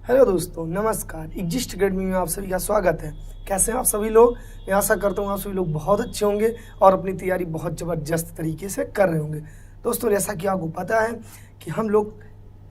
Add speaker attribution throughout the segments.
Speaker 1: Hello दोस्तों, नमस्कार। Exist academy में आप सभी का स्वागत है। कैसे हैं आप सभी लोग? मैं आशा करता हूँ आप सभी लोग बहुत अच्छे होंगे और अपनी तैयारी बहुत ज़बरदस्त तरीके से कर रहे होंगे। दोस्तों, जैसा कि आपको पता है कि हम लोग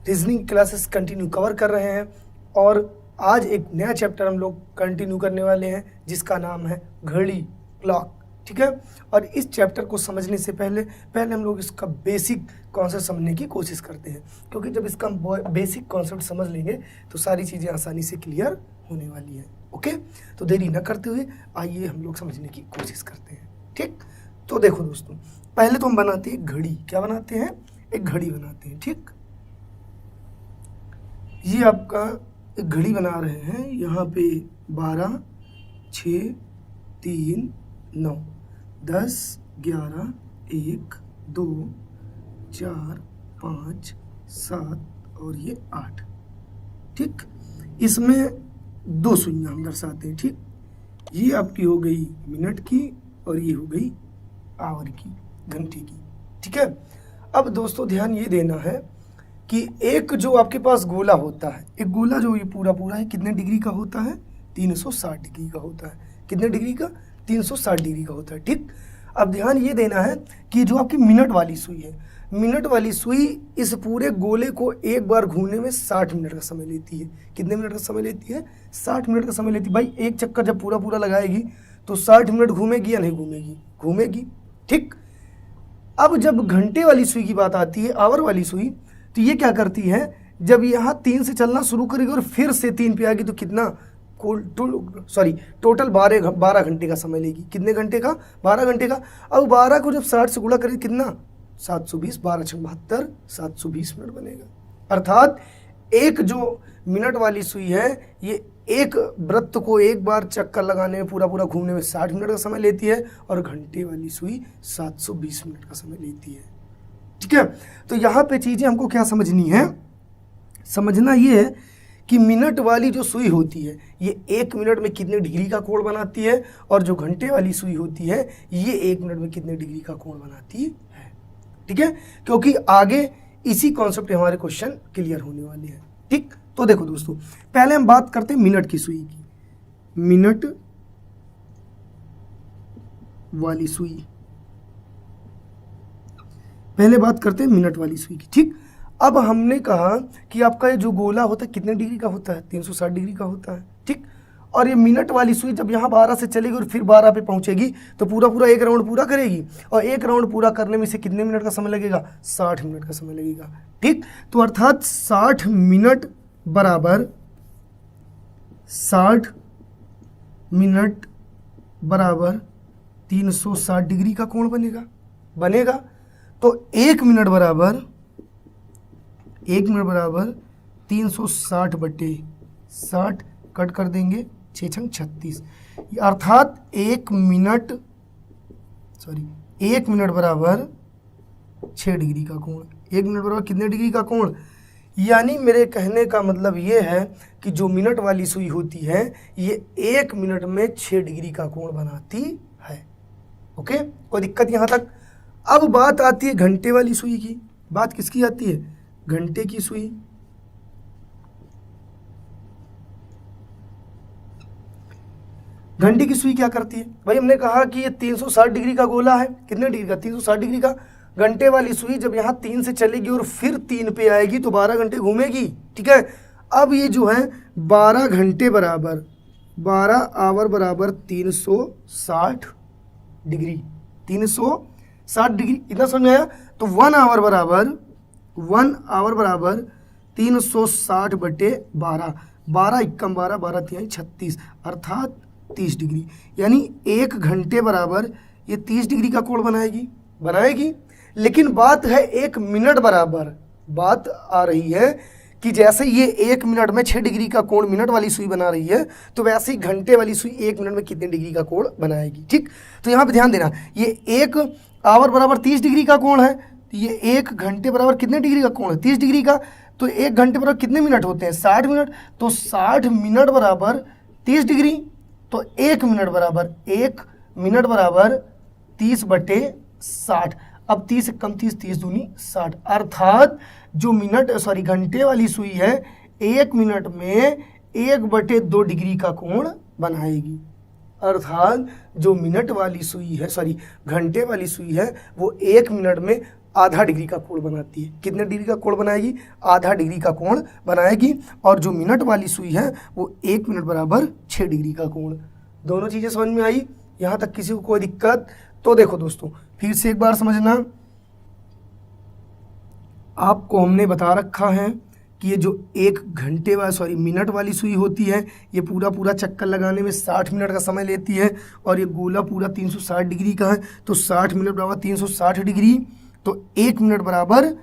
Speaker 1: रीजनिंग क्लासेस कंटिन्यू कवर कर रहे हैं और आज एक नया चैप्टर हम लोग कंटिन्यू करने वाले हैं जिसका नाम है घड़ी, क्लॉक। ठीक है। और इस चैप्टर को समझने से पहले हम लोग इसका बेसिक कॉन्सेप्ट समझने की कोशिश करते हैं, क्योंकि जब इसका बेसिक कॉन्सेप्ट समझ लेंगे तो सारी चीज़ें आसानी से क्लियर होने वाली हैं। ओके, तो देरी न करते हुए आइए हम लोग समझने की कोशिश करते हैं। ठीक, तो देखो दोस्तों, पहले तो हम बनाते हैं घड़ी। क्या बनाते हैं? एक घड़ी बनाते हैं। ठीक, ये आपका एक घड़ी बना रहे हैं। यहाँ पे 12, 6, 3, 9, 10, 11, 1, 2, 4, 5, 7 और ये 8। ठीक, इसमें 2 सुइयां हम दर्शाते हैं। ठीक, ये आपकी हो गई मिनट की और ये हो गई आवर की, घंटे की। ठीक है। अब दोस्तों ध्यान ये देना है कि एक जो आपके पास गोला होता है, एक गोला जो ये पूरा है, कितने डिग्री का होता है? 360 डिग्री का होता है। कितने डिग्री का? 360 डिग्री का होता है। ठीक, अब ध्यान ये देना है कि जो आपकी मिनट वाली सुई है, मिनट वाली सुई इस पूरे गोले को एक बार घूमने में 60 मिनट का समय लेती है। कितने मिनट का समय लेती है? 60 मिनट का समय लेती है। भाई एक चक्कर जब पूरा लगाएगी तो 60 मिनट घूमेगी या नहीं घूमेगी? घूमेगी। ठीक, अब जब घंटे वाली सुई की बात आती है, आवर वाली सुई, तो ये क्या करती है, जब यहाँ 3 से चलना शुरू करेगी और फिर से 3 पे आएगी तो कितना टोटल 12 घंटे का समय लेगी। कितने घंटे का? 12 घंटे का। अब 12 को जब 60 से गुणा करेगी कितना? 720, 12 × 72, 720 मिनट बनेगा। अर्थात एक जो मिनट वाली सुई है, ये एक वृत्त को एक बार चक्कर लगाने में पूरा घूमने में 60 मिनट का समय लेती है और घंटे वाली सुई 720 मिनट का समय लेती है। ठीक है। तो यहाँ पे चीज़ें हमको क्या समझनी है? समझना ये है कि मिनट वाली जो सुई होती है ये 1 मिनट में कितने डिग्री का कोण बनाती है और जो घंटे वाली सुई होती है ये 1 मिनट में कितने डिग्री का कोण बनाती है। ठीक है, क्योंकि आगे इसी कॉन्सेप्ट पे हमारे क्वेश्चन क्लियर होने वाले हैं। ठीक, तो देखो दोस्तों, पहले हम बात करते हैं मिनट की सुई की। मिनट वाली सुई, पहले बात करते हैं मिनट वाली सुई की। ठीक, अब हमने कहा कि आपका ये जो गोला होता है कितने डिग्री का होता है? 360 डिग्री का होता है। ठीक, और ये मिनट वाली सुई जब यहाँ 12 से चलेगी और फिर 12 पे पहुँचेगी तो पूरा एक राउंड पूरा करेगी और एक राउंड पूरा करने में से कितने मिनट का समय लगेगा? 60 मिनट का समय लगेगा। ठीक, तो अर्थात 60 मिनट बराबर 60 मिनट बराबर 360 डिग्री का कोण बनेगा। तो 1 मिनट बराबर 360 बटे 60 कट कर देंगे, 6 × 36। अर्थात 1 मिनट बराबर 6 डिग्री का कोण। 1 मिनट बराबर कितने डिग्री का कोण? यानी मेरे कहने का मतलब ये है कि जो मिनट वाली सुई होती है ये 1 मिनट में 6 डिग्री का कोण बनाती है। ओके, कोई दिक्कत यहाँ तक? अब बात आती है घंटे वाली सुई की। बात किसकी आती है? घंटे की सुई। घंटे की सुई क्या करती है? भाई हमने कहा कि ये 360 डिग्री का गोला है। कितने डिग्री का? 360 डिग्री का। घंटे वाली सुई जब यहाँ 3 से चलेगी और फिर 3 पे आएगी तो 12 घंटे घूमेगी। ठीक है। अब ये जो है 12 घंटे बराबर 12 आवर बराबर 360 डिग्री। 360 डिग्री, इतना समझ में आया? तो 1 आवर बराबर 360 बटे 12, 12 × 12, 12 × 3 = 36, अर्थात 30 डिग्री। यानी 1 घंटे बराबर ये 30 डिग्री का कोण बनाएगी। लेकिन बात है 1 मिनट बराबर, बात आ रही है कि जैसे ये 1 मिनट में 6 डिग्री का कोण मिनट वाली सुई बना रही है तो वैसे ही घंटे वाली सुई 1 मिनट में कितने डिग्री का कोण बनाएगी। ठीक, तो यहाँ पे ध्यान देना, ये 1 आवर बराबर 30 डिग्री का कोण है, तो ये 1 घंटे बराबर कितने डिग्री का कोण है? 30 डिग्री का। तो 1 घंटे बराबर कितने मिनट होते हैं? 60 मिनट। तो 60 मिनट बराबर 30 डिग्री, तो 1 मिनट बराबर 30 बटे 60। अब 30 से कम 30, 30 दूनी 60, अर्थात जो घंटे वाली सुई है 1 मिनट में 1/2 डिग्री का कोण बनाएगी। अर्थात जो मिनट वाली सुई है, सॉरी घंटे वाली सुई है, वो 1 मिनट में आधा डिग्री का कोण बनाती है। कितने डिग्री का कोण बनाएगी? आधा डिग्री का कोण बनाएगी। और जो मिनट वाली सुई है वो 1 मिनट बराबर 6 डिग्री का कोण। दोनों चीज़ें समझ में आई? यहाँ तक किसी को कोई दिक्कत? तो देखो दोस्तों, फिर से एक बार समझना, आपको हमने बता रखा है कि ये जो 1 घंटे वाली मिनट वाली सुई होती है, ये पूरा चक्कर लगाने में 60 मिनट का समय लेती है, और ये गोला पूरा 360 डिग्री का है। तो 60 मिनट बराबर 360 डिग्री, तो 1 मिनट बराबर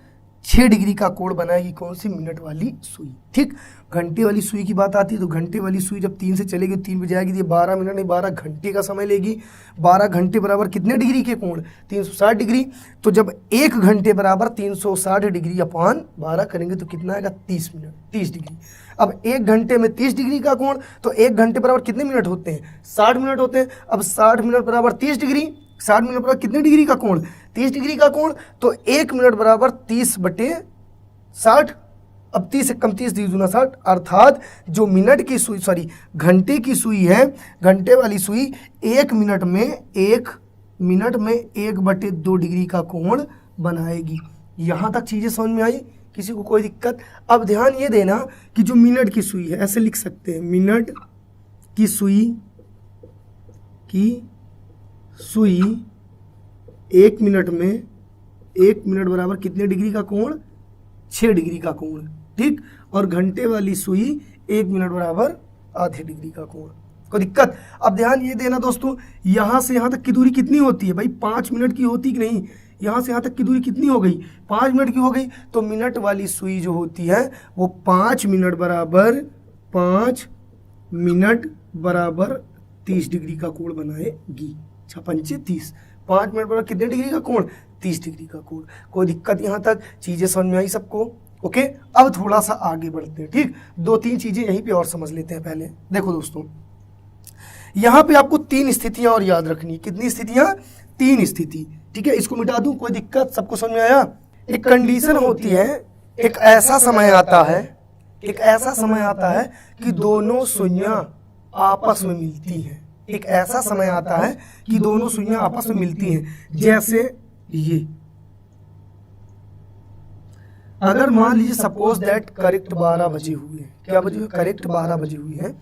Speaker 1: 6 डिग्री का कोण बनाएगी। कौन सी? मिनट वाली सुई। ठीक, घंटे वाली सुई की बात आती है तो घंटे वाली सुई जब 3 से चलेगी 3 बजे आएगी, तो ये 12 मिनट नहीं 12 घंटे का समय लेगी। 12 घंटे बराबर कितने डिग्री के कोण? 360 डिग्री। तो जब 1 घंटे बराबर 360 डिग्री अपान 12 करेंगे तो कितना आएगा? 30 मिनट, 30 डिग्री। अब 1 घंटे में 30 डिग्री का कोण, तो 1 घंटे बराबर कितने मिनट होते हैं? 60 मिनट होते हैं। अब 60 मिनट बराबर 30 डिग्री, 60 मिनट बराबर कितने डिग्री का कोण? 30 डिग्री का कोण। तो 1 मिनट बराबर 30/60। अब 30 से कम 30, 30 दूना 60, अर्थात जो मिनट की सुई, सॉरी घंटे की सुई है, घंटे वाली सुई 1 मिनट में 1/2 डिग्री का कोण बनाएगी। यहाँ तक चीज़ें समझ में आई? किसी को कोई दिक्कत? अब ध्यान ये देना कि जो मिनट की सुई है, ऐसे लिख सकते हैं, मिनट की सुई 1 मिनट में 1 मिनट बराबर कितने डिग्री का कोण? 6 डिग्री का कोण। ठीक, और घंटे वाली सुई 1 मिनट बराबर आधे डिग्री का कोण। कोई दिक्कत? अब ध्यान ये देना दोस्तों, यहाँ से यहाँ तक की दूरी कितनी होती है भाई? 5 मिनट की होती कि नहीं? यहाँ से यहाँ तक की दूरी कितनी हो गई? 5 मिनट की हो गई। तो मिनट वाली सुई जो होती है वो 5 मिनट बराबर 30 डिग्री का कोण बनाएगी। 6×5 = 30। 5 मिनट बराबर कितने डिग्री का कोण? 30 डिग्री का कोण। कोई दिक्कत यहाँ तक? चीज़ें समझ में आई सबको? ओके, अब थोड़ा सा आगे बढ़ते हैं। ठीक, 2-3 चीज़ें यहीं पे और समझ लेते हैं पहले। देखो दोस्तों, यहाँ पे आपको 3 स्थितियाँ और याद रखनी। कितनी स्थितियाँ? 3 स्थिति। ठीक है, इसको मिटा दूँ? कोई दिक्कत? सबको समझ में आया? एक कंडीशन होती है, एक ऐसा समय आता है कि दोनों सुइयाँ आपस में मिलती हैं। एक ऐसा समय आता है कि दोनों सुइयां आपस में मिलती हैं। जैसे ये, अगर मान लीजिए सपोज दैट करेक्ट 12 बजे हुए हैं। क्या बजे हुए? करेक्ट 12 बजे हुई है।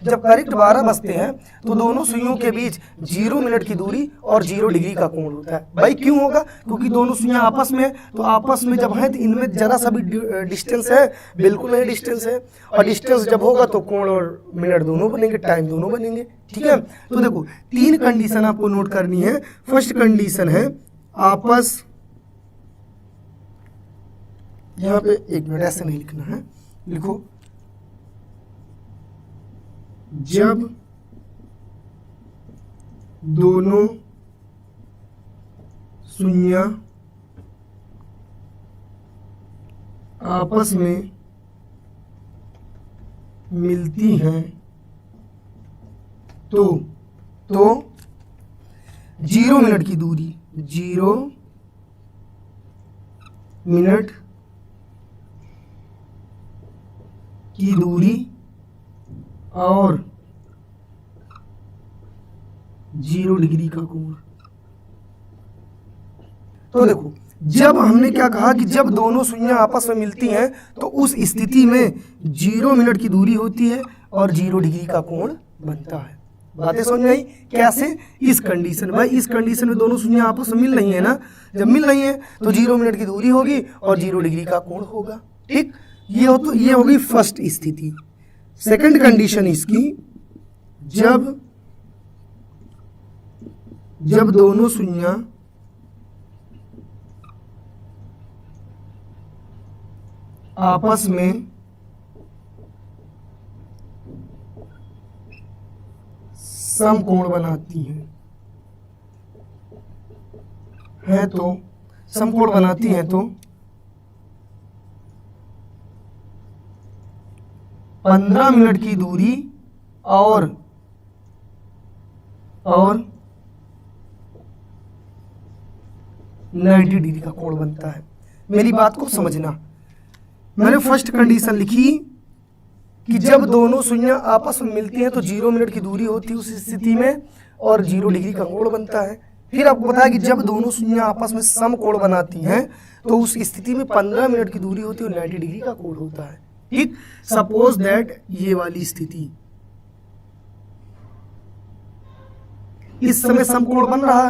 Speaker 1: जब करेक्ट 12 बजते हैं तो दोनों सुइयों के बीच 0 मिनट की दूरी और 0 डिग्री का कोण होता है। भाई क्यों होगा? क्योंकि दोनों सुइयां आपस में, तो आपस में जब है तो इनमें जरा सा भी डिस्टेंस है? बिल्कुल नहीं डिस्टेंस है। और डिस्टेंस जब होगा तो कोण और मिनट दोनों बनेंगे, टाइम दोनों बनेंगे। ठीक है, तो देखो 3 कंडीशन आपको नोट करनी है। फर्स्ट कंडीशन है आपस, यहाँ पे 1 मिनट ऐसे नहीं लिखना है, लिखो जब दोनों सुइयां आपस में मिलती हैं तो 0 मिनट की दूरी, 0 मिनट की दूरी और 0 डिग्री का कोण। तो देखो, जब हमने क्या कहा कि जब दोनों सुइयां आपस में मिलती हैं तो उस स्थिति में 0 मिनट की दूरी होती है और 0 डिग्री का कोण बनता है। बातें समझ में आई? कैसे? इस कंडीशन, भाई इस कंडीशन में दोनों सुइयां आपस में मिल रही है ना, जब मिल रही है तो 0 मिनट की दूरी होगी और 0 डिग्री का कोण होगा। ठीक, ये होगी फर्स्ट स्थिति। सेकंड कंडीशन इसकी, जब दोनों सुइयां आपस में समकोण बनाती हैं तो समकोण बनाती हैं तो 15 मिनट की दूरी और 90 डिग्री का कोण बनता है। मेरी बात को समझना, मैंने फर्स्ट कंडीशन लिखी कि जब दोनों सुइयां आपस में मिलती हैं तो 0 मिनट की दूरी होती है उस स्थिति में और 0 डिग्री का कोण बनता है। फिर आपको पता है कि जब दोनों सुइयां आपस में समकोण बनाती हैं तो उस स्थिति में 15 मिनट की दूरी होती है और 90 डिग्री का कोण होता है। ठीक, सपोज दैट ये वाली स्थिति, इस समय समकोण बन रहा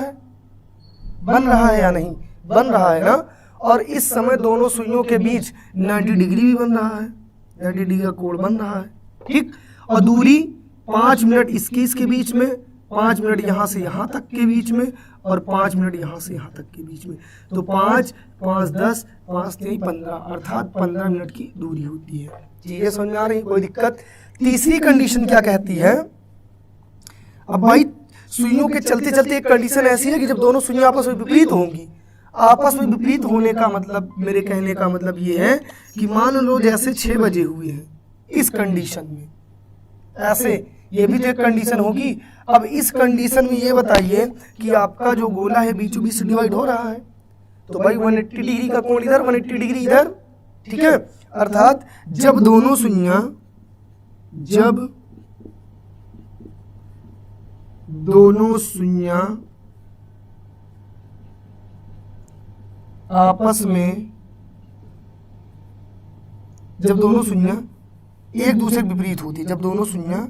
Speaker 1: है या नहीं, बन रहा है ना, और इस समय दोनों सुइयों के बीच 90 डिग्री भी बन रहा है, 90 डिग्री का कोण बन रहा है। ठीक, और दूरी 5 मिनट इसके बीच में, 5 मिनट यहाँ से यहाँ तक के बीच में और 5 मिनट यहाँ से यहाँ तक के बीच में, तो 5, 5, 10, 5, 3, 15 अर्थात 15 मिनट की दूरी होती है। चीजें समझ में आ रही, कोई दिक्कत? तीसरी कंडीशन क्या कहती है? अब भाई सुइयों के चलते चलते एक कंडीशन ऐसी है कि जब दोनों सुइयां आपस में विपरीत होंगी, आपस में विपरीत होने का मतलब, मेरे कहने का मतलब ये है कि मान लो जैसे 6 बजे हुए हैं, इस कंडीशन में ऐसे, ये भी तो एक कंडीशन होगी। अब इस कंडीशन में ये बताइए कि आपका जो गोला है बीचों बीच डिवाइड हो रहा है, तो भाई 180 डिग्री का कोण इधर, 180 डिग्री इधर। ठीक है, अर्थात जब दोनों सुइयां आपस में, जब दोनों सुइयां एक दूसरे के विपरीत होती है, जब दोनों सुइयां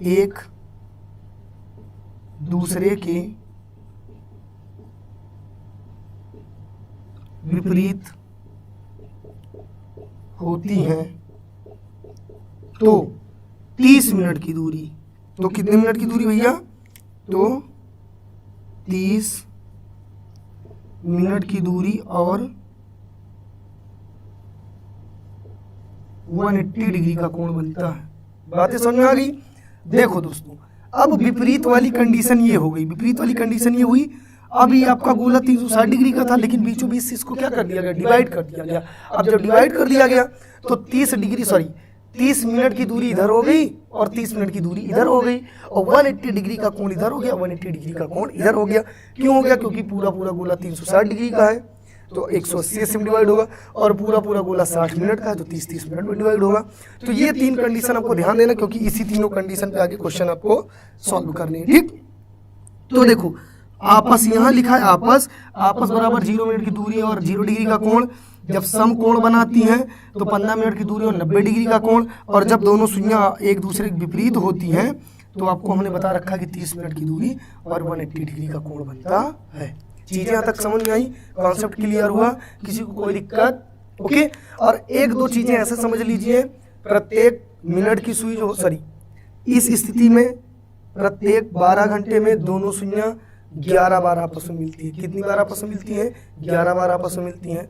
Speaker 1: एक दूसरे के विपरीत होती हैं तो 30 मिनट की दूरी, तो कितने मिनट की दूरी भैया? तो 30 मिनट की दूरी और 180 डिग्री का कोण बनता है। बातें समझ में आ गई? देखो दोस्तों, अब विपरीत वाली कंडीशन ये हो गई, विपरीत वाली कंडीशन ये हुई, अब ये आपका गोला 360 डिग्री का था, लेकिन बीचों बीच इसको क्या कर दिया गया? डिवाइड कर दिया गया। अब जब डिवाइड कर दिया गया तो 30 मिनट की दूरी इधर हो गई और 30 मिनट की दूरी इधर हो गई, और 180 डिग्री का कोण इधर हो गया, 180 डिग्री का कोण इधर हो गया। क्यों हो गया? क्योंकि पूरा गोला 360 डिग्री का है तो 180 से डिवाइड होगा, और पूरा गोला 60 मिनट का है तो 30 मिनट में डिवाइड होगा। तो ये 3 कंडीशन आपको ध्यान देना, क्योंकि इसी तीनों कंडीशन पे आगे क्वेश्चन आपको सॉल्व करने हैं। ठीक, तो देखो आपस यहाँ लिखा है, आपस बराबर 0 मिनट की दूरी और 0 डिग्री का कोण। जब सम कोण बनाती हैं तो 15 मिनट की दूरी और 90 डिग्री का कोण, और जब दोनों सुइयां एक दूसरे के विपरीत होती हैं तो आपको हमने बता रखा कि 30 मिनट की दूरी और 180 डिग्री का कोण बनता है। चीजें यहाँ तक समझ में आई? कॉन्सेप्ट क्लियर हुआ? किसी को कोई दिक्कत? ओके। और 1-2 चीजें ऐसे समझ लीजिए, प्रत्येक मिनट की सुई जो इस स्थिति में प्रत्येक 12 घंटे में दोनों सुइयां 11 बार आपस में मिलती है। कितनी बार आपस में मिलती है? 11 बार आपस में मिलती हैं।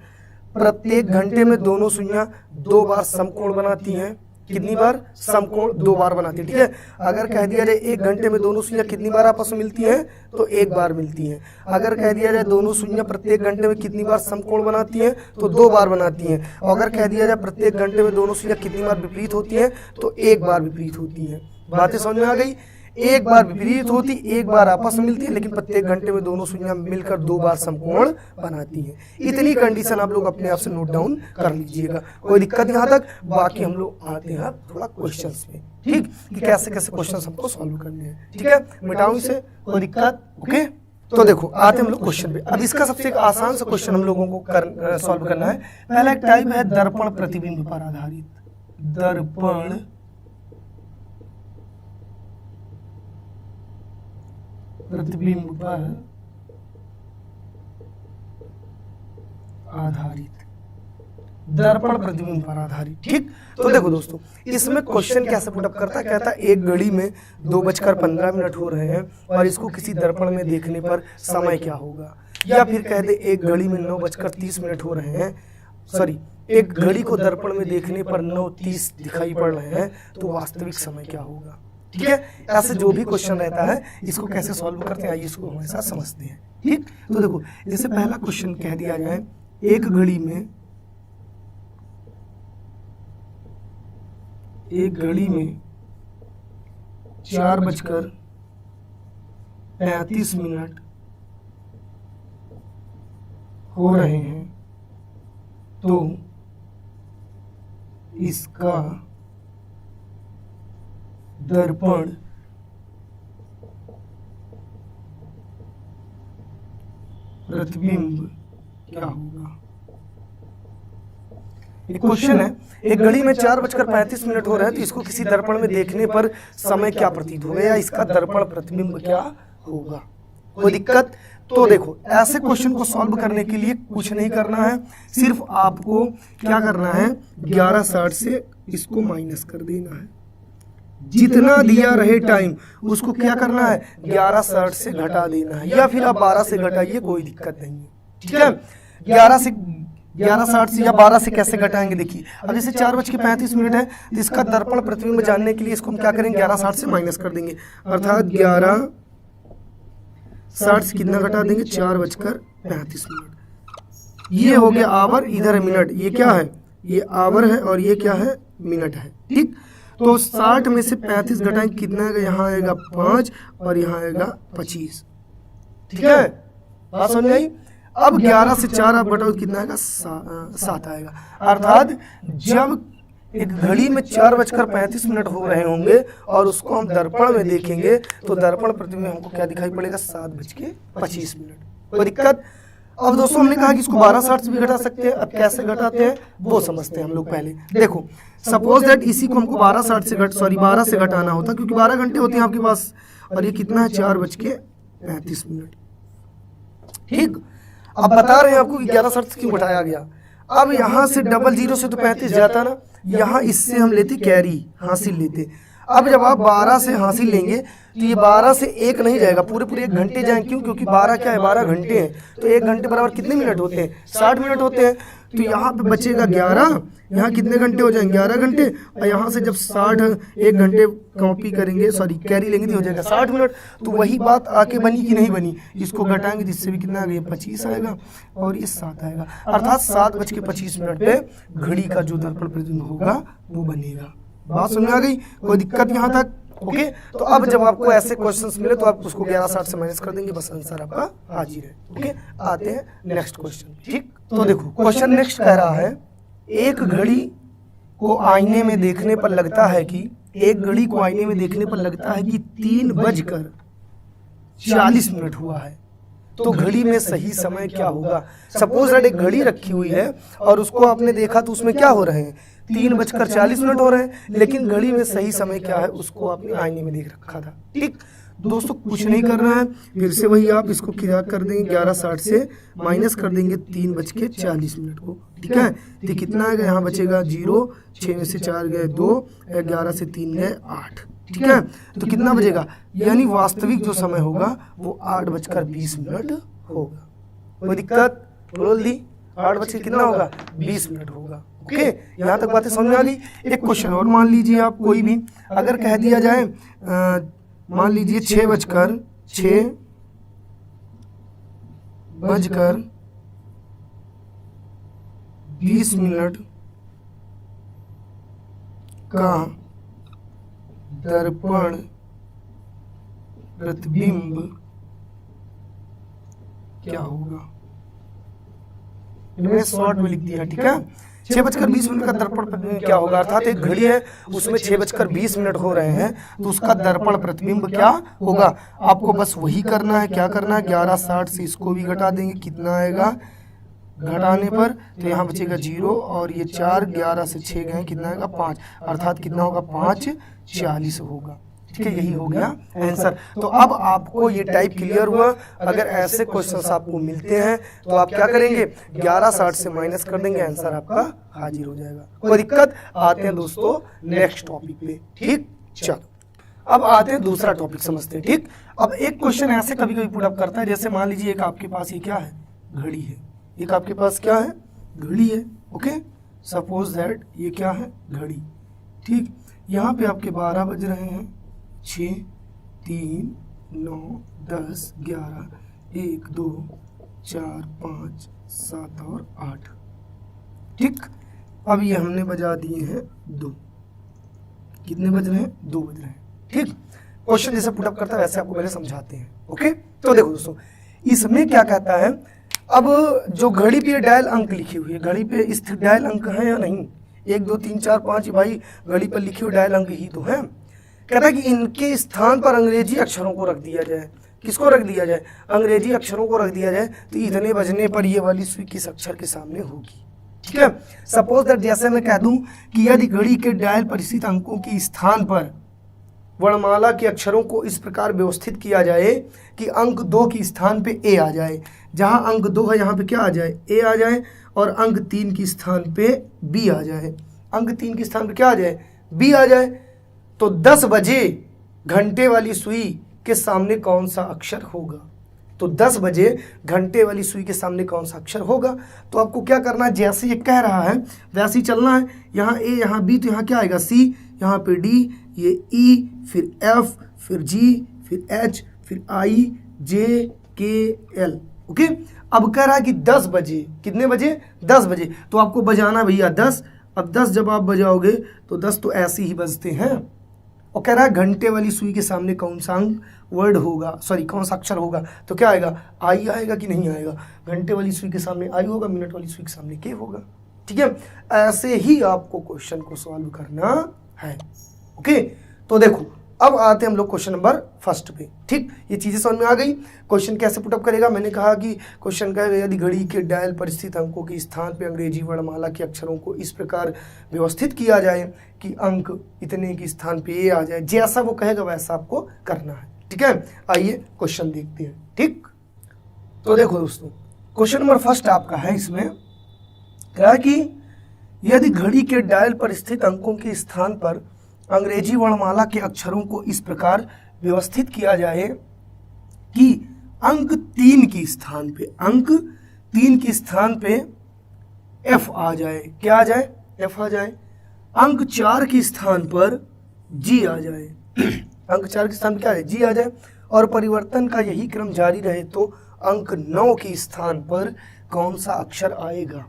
Speaker 1: प्रत्येक घंटे में दोनों सुइयां 2 बार समकोण बनाती हैं। कितनी बार? समकोण 2 बार बनाती है। ठीक है, अगर कह दिया जाए 1 घंटे में दोनों सुइयां कितनी बार आपस में मिलती हैं तो 1 बार मिलती हैं। अगर कह दिया जाए दोनों सुइयां प्रत्येक घंटे में कितनी बार समकोण बनाती हैं तो 2 बार बनाती हैं। और अगर कह दिया जाए प्रत्येक घंटे में दोनों सुइयां कितनी बार विपरीत होती हैं तो 1 बार विपरीत होती हैं। बातें समझ में आ गई? 1 बार विपरीत होती, 1 बार आपस में मिलती है, लेकिन प्रत्येक घंटे में दोनों सुइयां मिलकर 2 बार समकोण बनाती हैं। इतनी कंडीशन आप लोग अपने आप से नोट डाउन कर लीजिएगा। कोई दिक्कत यहाँ तक? बाकी हम लोग आते हैं थोड़ा क्वेश्चंस में, ठीक, कि कैसे कैसे क्वेश्चंस हमको सॉल्व करने हैं। ठीक है, मिटाऊं इसे, कोई दिक्कत? ओके, तो देखो आते हैं हम लोग क्वेश्चन पे। अब इसका सबसे एक आसान सा क्वेश्चन हम लोगों को सॉल्व करना है। पहला एक टाइप है दर्पण प्रतिबिंब पर आधारित। दर्पण प्रतिबिंब पर आधारित, दर्पण प्रतिबिंब पर आधारित। ठीक, तो देखो दोस्तों, इसमें क्वेश्चन कैसे पुटअप करता है? कहता है एक घड़ी में 2:15 हो रहे हैं और इसको किसी दर्पण में देखने पर समय क्या होगा। या फिर कह दे एक घड़ी में 9:30 हो रहे हैं, एक घड़ी को दर्पण में देखने पर 9:30 दिखाई पड़ रहे हैं, तो वास्तविक समय क्या होगा। ठीक है, ऐसे जो भी क्वेश्चन रहता है इसको कैसे सॉल्व करते हैं आइए इसको हमारे साथ समझते हैं। ठीक, तो देखो जैसे पहला क्वेश्चन कह दिया जाए एक घड़ी में 4:35 हो रहे हैं तो इसका दर्पण प्रतिबिंब क्या होगा। एक क्वेश्चन है, एक घड़ी में 4:35 हो रहे हैं तो इसको किसी दर्पण में देखने पर समय क्या प्रतीत होगा या इसका दर्पण प्रतिबिंब क्या होगा। कोई दिक्कत? तो देखो, ऐसे क्वेश्चन को सॉल्व करने के लिए कुछ नहीं करना है, सिर्फ आपको क्या करना है, 11:60 से इसको माइनस कर देना है। जितना दिया रहे टाइम उसको क्या करना है, 11:60 से घटा देना है, या फिर आप 12 से घटाइए, कोई दिक्कत नहीं है। ठीक है, 11:60 से या 12 से कैसे घटाएंगे, देखिए। अब जैसे 4:35 है तो इसका दर्पण प्रतिबिंब जानने के लिए इसको हम क्या करेंगे, 11:60 से माइनस कर देंगे, अर्थात 11:60 से कितना घटा देंगे, 4:35। ये हो गया आवर, इधर है मिनट, ये क्या है, ये आवर है और ये क्या है, मिनट है। ठीक, तो 60 में से 35 घटाएंगे, कितना आएगा, यहाँ आएगा 5 और यहाँ आएगा 25। ठीक है, बात समझ आई। अब 11 से 4 आप घटाओ, कितना आएगा, 7 आएगा। अर्थात जब एक घड़ी में 4:35 हो रहे होंगे और उसको हम दर्पण में देखेंगे तो दर्पण प्रतिबिंब हमको क्या दिखाई पड़ेगा, 7:25। कोई दिक्कत? अब दोस्तों हमने कहा कि इसको 12:60 से भी घटा सकते हैं। अब कैसे घटाते हैं वो समझते हैं हम लोग। पहले देखो, सपोज दैट इसी को हमको 12 से घटाना होता, क्योंकि 12 घंटे होते हैं आपके पास, और ये कितना है, 4:35। ठीक, अब बता रहे हैं आपको कि 11:60 क्यों घटाया गया। अब यहाँ से 00 से तो 35 जाता ना, यहाँ इससे हम लेते कैरी, हासिल लेते। अब जब आप 12 से हासिल लेंगे तो ये 12 से 1 नहीं जाएगा, पूरे 1 घंटे जाएंगे। क्यों? क्योंकि 12 क्या है, 12 घंटे हैं, तो 1 घंटे बराबर कितने मिनट होते हैं, 60 मिनट होते हैं। तो यहाँ पे बचेगा 11, यहाँ कितने घंटे हो जाएंगे, 11 घंटे, और यहाँ से जब 1 घंटे कॉपी करेंगे, सॉरी कैरी लेंगे तो हो जाएगा 60 मिनट। तो वही बात आके बनी कि नहीं बनी, इसको घटाएंगे जिससे भी कितना आएगा, 25 आएगा और ये 7 आएगा। अर्थात 7:25 पे घड़ी का जो दर्पण प्रतिबिंब होगा वो बनेगा। बात समझ आ गई? कोई दिक्कत यहाँ तक? ओके, तो अब जब आपको ऐसे क्वेश्चंस मिले तो आप उसको 11:60 से माइनस कर देंगे, बस आंसर आपका हाजिर है। ओके, आते हैं नेक्स्ट क्वेश्चन। ठीक, तो देखो क्वेश्चन नेक्स्ट कह रहा है, एक घड़ी को आईने में देखने पर लगता है कि 3:40 हुआ है, तो घड़ी में सही समय क्या होगा। सपोज दैट एक घड़ी रखी हुई है और उसको आपने देखा तो उसमें क्या हो रहे हैं, 3:40 हो रहे हैं, लेकिन घड़ी में सही समय क्या है उसको आपने आईने में देख रखा था। ठीक दोस्तों, कुछ नहीं करना है, फिर से वही आप इसको क्या कर देंगे, 11:60 से माइनस कर देंगे 3:40 को। ठीक है, तो कितना आएगा, यहाँ बचेगा 0, 6 में से 4 गए 2, 11 से 3 गए 8। ठीक है, तो कितना बचेगा, यानी वास्तविक जो समय होगा वो 8:20 होगा। कोई दिक्कत? बोल दी, 8 कितना होगा, 20 मिनट होगा। ओके, यहाँ तक बातें समझ में आ गई। एक क्वेश्चन और मान लीजिए आप, कोई भी अगर कह दिया जाए, मान लीजिए 6:20 का दर्पण प्रतिबिंब क्या होगा। इन्होंने शॉर्ट में लिख दिया। ठीक है, 6:20 का दर्पण प्रतिबिंब क्या होगा। अर्थात एक घड़ी है उसमें 6:20 हो रहे हैं तो उसका दर्पण प्रतिबिंब क्या होगा। आपको बस वही करना है, क्या करना है, 11:60 से इसको भी घटा देंगे, कितना आएगा, घटाने पर तो यहाँ बचेगा 0 और ये 4, 11 से 6 गए, कितना आएगा 5, अर्थात कितना होगा, 5:40 होगा। ठीक है, यही हो गया आंसर। तो अब आपको ये टाइप क्लियर हुआ। अगर ऐसे क्वेश्चंस आपको मिलते हैं तो आप क्या करेंगे, 11:60 से माइनस कर देंगे, आंसर आपका हाजिर हो जाएगा। कोई दिक्कत? आते हैं दोस्तों नेक्स्ट टॉपिक पे। ठीक, चलो अब आते हैं दूसरा टॉपिक समझते हैं। ठीक, अब एक क्वेश्चन ऐसे कभी कभी पुट अप करता है, जैसे मान लीजिए एक आपके पास ये क्या है, घड़ी है, एक आपके पास क्या है, घड़ी है। ओके, सपोज दैट ये क्या है, घड़ी। ठीक, यहाँ पे आपके 12 बज रहे हैं, 6, 3, 9, 10, 11, 1, 2, 4, 5, 7 और 8। ठीक, अब ये हमने बजा दिए हैं 2। कितने बज रहे हैं, 2 बज रहे हैं। ठीक, क्वेश्चन जैसे पुटअप करता है वैसे आपको पहले समझाते हैं। ओके, तो देखो दोस्तों, इसमें क्या कहता है, अब जो घड़ी पे डायल अंक लिखी हुई है, घड़ी पे स्थित डायल अंक है या नहीं, 1, 2, 3, 4, 5, भाई घड़ी पर लिखे हुए डायल अंक ही तो है। कहता है कि इनके स्थान पर अंग्रेजी अक्षरों को रख दिया जाए। किसको रख दिया जाए? अंग्रेजी अक्षरों को रख दिया जाए। तो इतने बजने पर ये वाली सुई किस अक्षर के सामने होगी? ठीक है। सपोज दैट जैसे मैं कह दूं कि यदि घड़ी के डायल पर स्थित अंकों के स्थान पर वर्णमाला के अक्षरों को इस प्रकार व्यवस्थित किया जाए कि अंक 2 के स्थान पे ए आ जाए। जहां अंक 2 है यहाँ पे क्या आ जाए? ए आ जाए। और अंक 3 के स्थान पे बी आ जाए। अंक 3 के स्थान पे क्या आ जाए? बी आ जाए। तो 10 बजे घंटे वाली सुई के सामने कौन सा अक्षर होगा? तो 10 बजे घंटे वाली सुई के सामने कौन सा अक्षर होगा? तो आपको क्या करना है, जैसे ये कह रहा है वैसे ही चलना है। यहाँ ए, यहाँ बी, तो यहाँ क्या आएगा? सी, यहाँ पे डी, ये ई, फिर एफ, फिर जी, फिर एच, फिर आई, जे, के, एल। ओके। अब कह रहा है कि 10 बजे, कितने बजे? 10 बजे। तो आपको बजाना भैया 10। अब 10 जब आप बजाओगे तो 10 तो ऐसे ही बजते हैं। और कह रहा है घंटे वाली सुई के सामने कौन सा अंक वर्ड होगा, सॉरी कौन सा अक्षर होगा? तो क्या आएगा? आई आएगा कि नहीं आएगा? घंटे वाली सुई के सामने आई होगा, मिनट वाली सुई के सामने के होगा। ठीक है। ऐसे ही आपको क्वेश्चन को सॉल्व करना है। ओके। तो देखो अब आते हैं हम लोग क्वेश्चन नंबर फर्स्ट पे। ठीक, ये चीजें समझ में आ गई। क्वेश्चन कैसे पुटअप करेगा? मैंने कहा कि क्वेश्चन कहेगा यदि घड़ी के डायल पर स्थित अंकों के स्थान पे अंग्रेजी वर्णमाला के अक्षरों को इस प्रकार व्यवस्थित किया जाए कि अंक इतने के स्थान पे ए आ जाए। जैसा वो कहेगा वैसा आपको करना है। ठीक है। आइए क्वेश्चन देखते हैं। ठीक, तो देखो दोस्तों क्वेश्चन नंबर फर्स्ट आपका है। इसमें कहा कि यदि घड़ी के डायल पर स्थित अंकों के स्थान पर अंग्रेजी वर्णमाला के अक्षरों को इस प्रकार व्यवस्थित किया जाए कि अंक 3 के स्थान पे, अंक 3 के स्थान पे एफ आ जाए। क्या आ जाए? एफ आ जाए। अंक 4 के स्थान पर जी आ जाए। अंक 4 के स्थान पर क्या है? जी आ जाए। और परिवर्तन का यही क्रम जारी रहे तो अंक 9 के स्थान पर कौन सा अक्षर आएगा?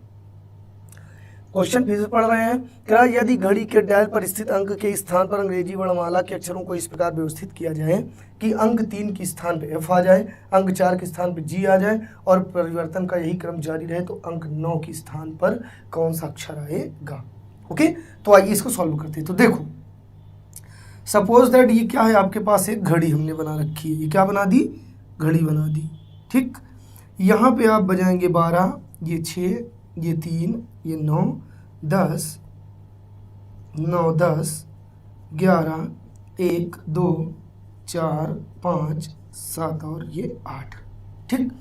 Speaker 1: क्वेश्चन फिर से पढ़ रहे हैं। क्या यदि घड़ी के डायल पर स्थित अंक के स्थान पर अंग्रेजी वर्णमाला के अक्षरों को इस प्रकार व्यवस्थित किया जाए कि अंक 3 के स्थान पर एफ आ जाए, अंक 4 के स्थान पर जी आ जाए और परिवर्तन का यही क्रम जारी रहे तो अंक 9 के स्थान पर कौन सा अक्षर आएगा? ओके। तो आइए इसको सॉल्व करते हैं। तो देखो सपोज दैट ये क्या है, आपके पास एक घड़ी हमने बना रखी है। ये क्या बना दी? घड़ी बना दी। ठीक, यहाँ पे आप बजाएंगे 12, ये 6, ये 3, ये 9, 10, 9, 10, 11, 1, 2, 4, 5, 7 और ये 8। ठीक,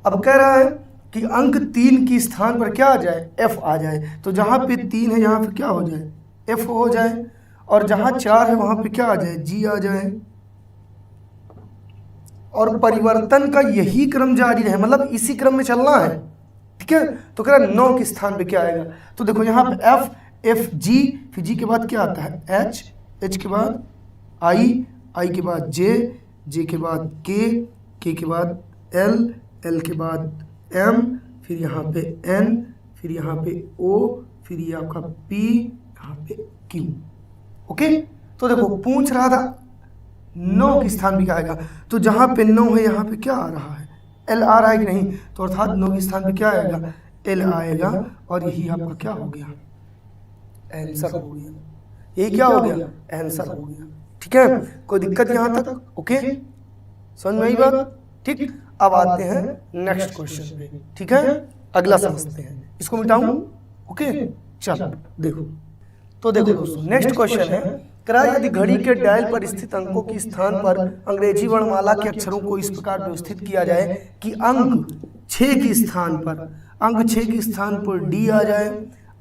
Speaker 1: अब कह रहा है कि अंक 3 के स्थान पर क्या आ जाए? एफ आ जाए। तो जहाँ पे 3 है यहाँ पे क्या हो जाए? एफ हो जाए। और जहाँ 4 है वहाँ पे क्या आ जाए? जी आ जाए। और परिवर्तन का यही क्रम जारी रहे, मतलब इसी क्रम में चलना है। ठीक है। तो कह रहा 9 के स्थान पे क्या आएगा? तो देखो यहाँ पे एफ, एफ जी, फिर जी के बाद क्या आता है? एच, एच के बाद आई, आई के बाद जे, जे के बाद के के बाद एल, एल के बाद एम, फिर यहाँ पे एन, फिर यहाँ पे ओ, फिर ये आपका पी, यहाँ पे क्यू। ओके। तो देखो पूछ रहा था 9 के स्थान पे क्या आएगा? तो जहाँ पे 9 है यहाँ पे क्या आ रहा है? एल आ रहा है कि नहीं? तो अर्थात 9 के स्थान पे क्या आएगा? एल आएगा। और यही आपका क्या हो गया? आंसर हो गया। यही क्या हो गया? आंसर हो गया। ठीक है। कोई दिक्कत यहाँ तक? ओके, समझ में आई बात? ठीक, अब आते हैं नेक्स्ट क्वेश्चन पे। ठीक है, अगला समझते हैं। इसको मिटाऊं? ओके, चलो देखो। तो देखो दोस्तों नेक्स्ट क्वेश्चन है, यदि घड़ी के डायल पर स्थित अंकों के स्थान पर अंग्रेजी वर्णमाला के अक्षरों को इस प्रकार व्यवस्थित किया जाए कि अंक 6 के स्थान पर, अंक 6 के स्थान पर डी आ जाए,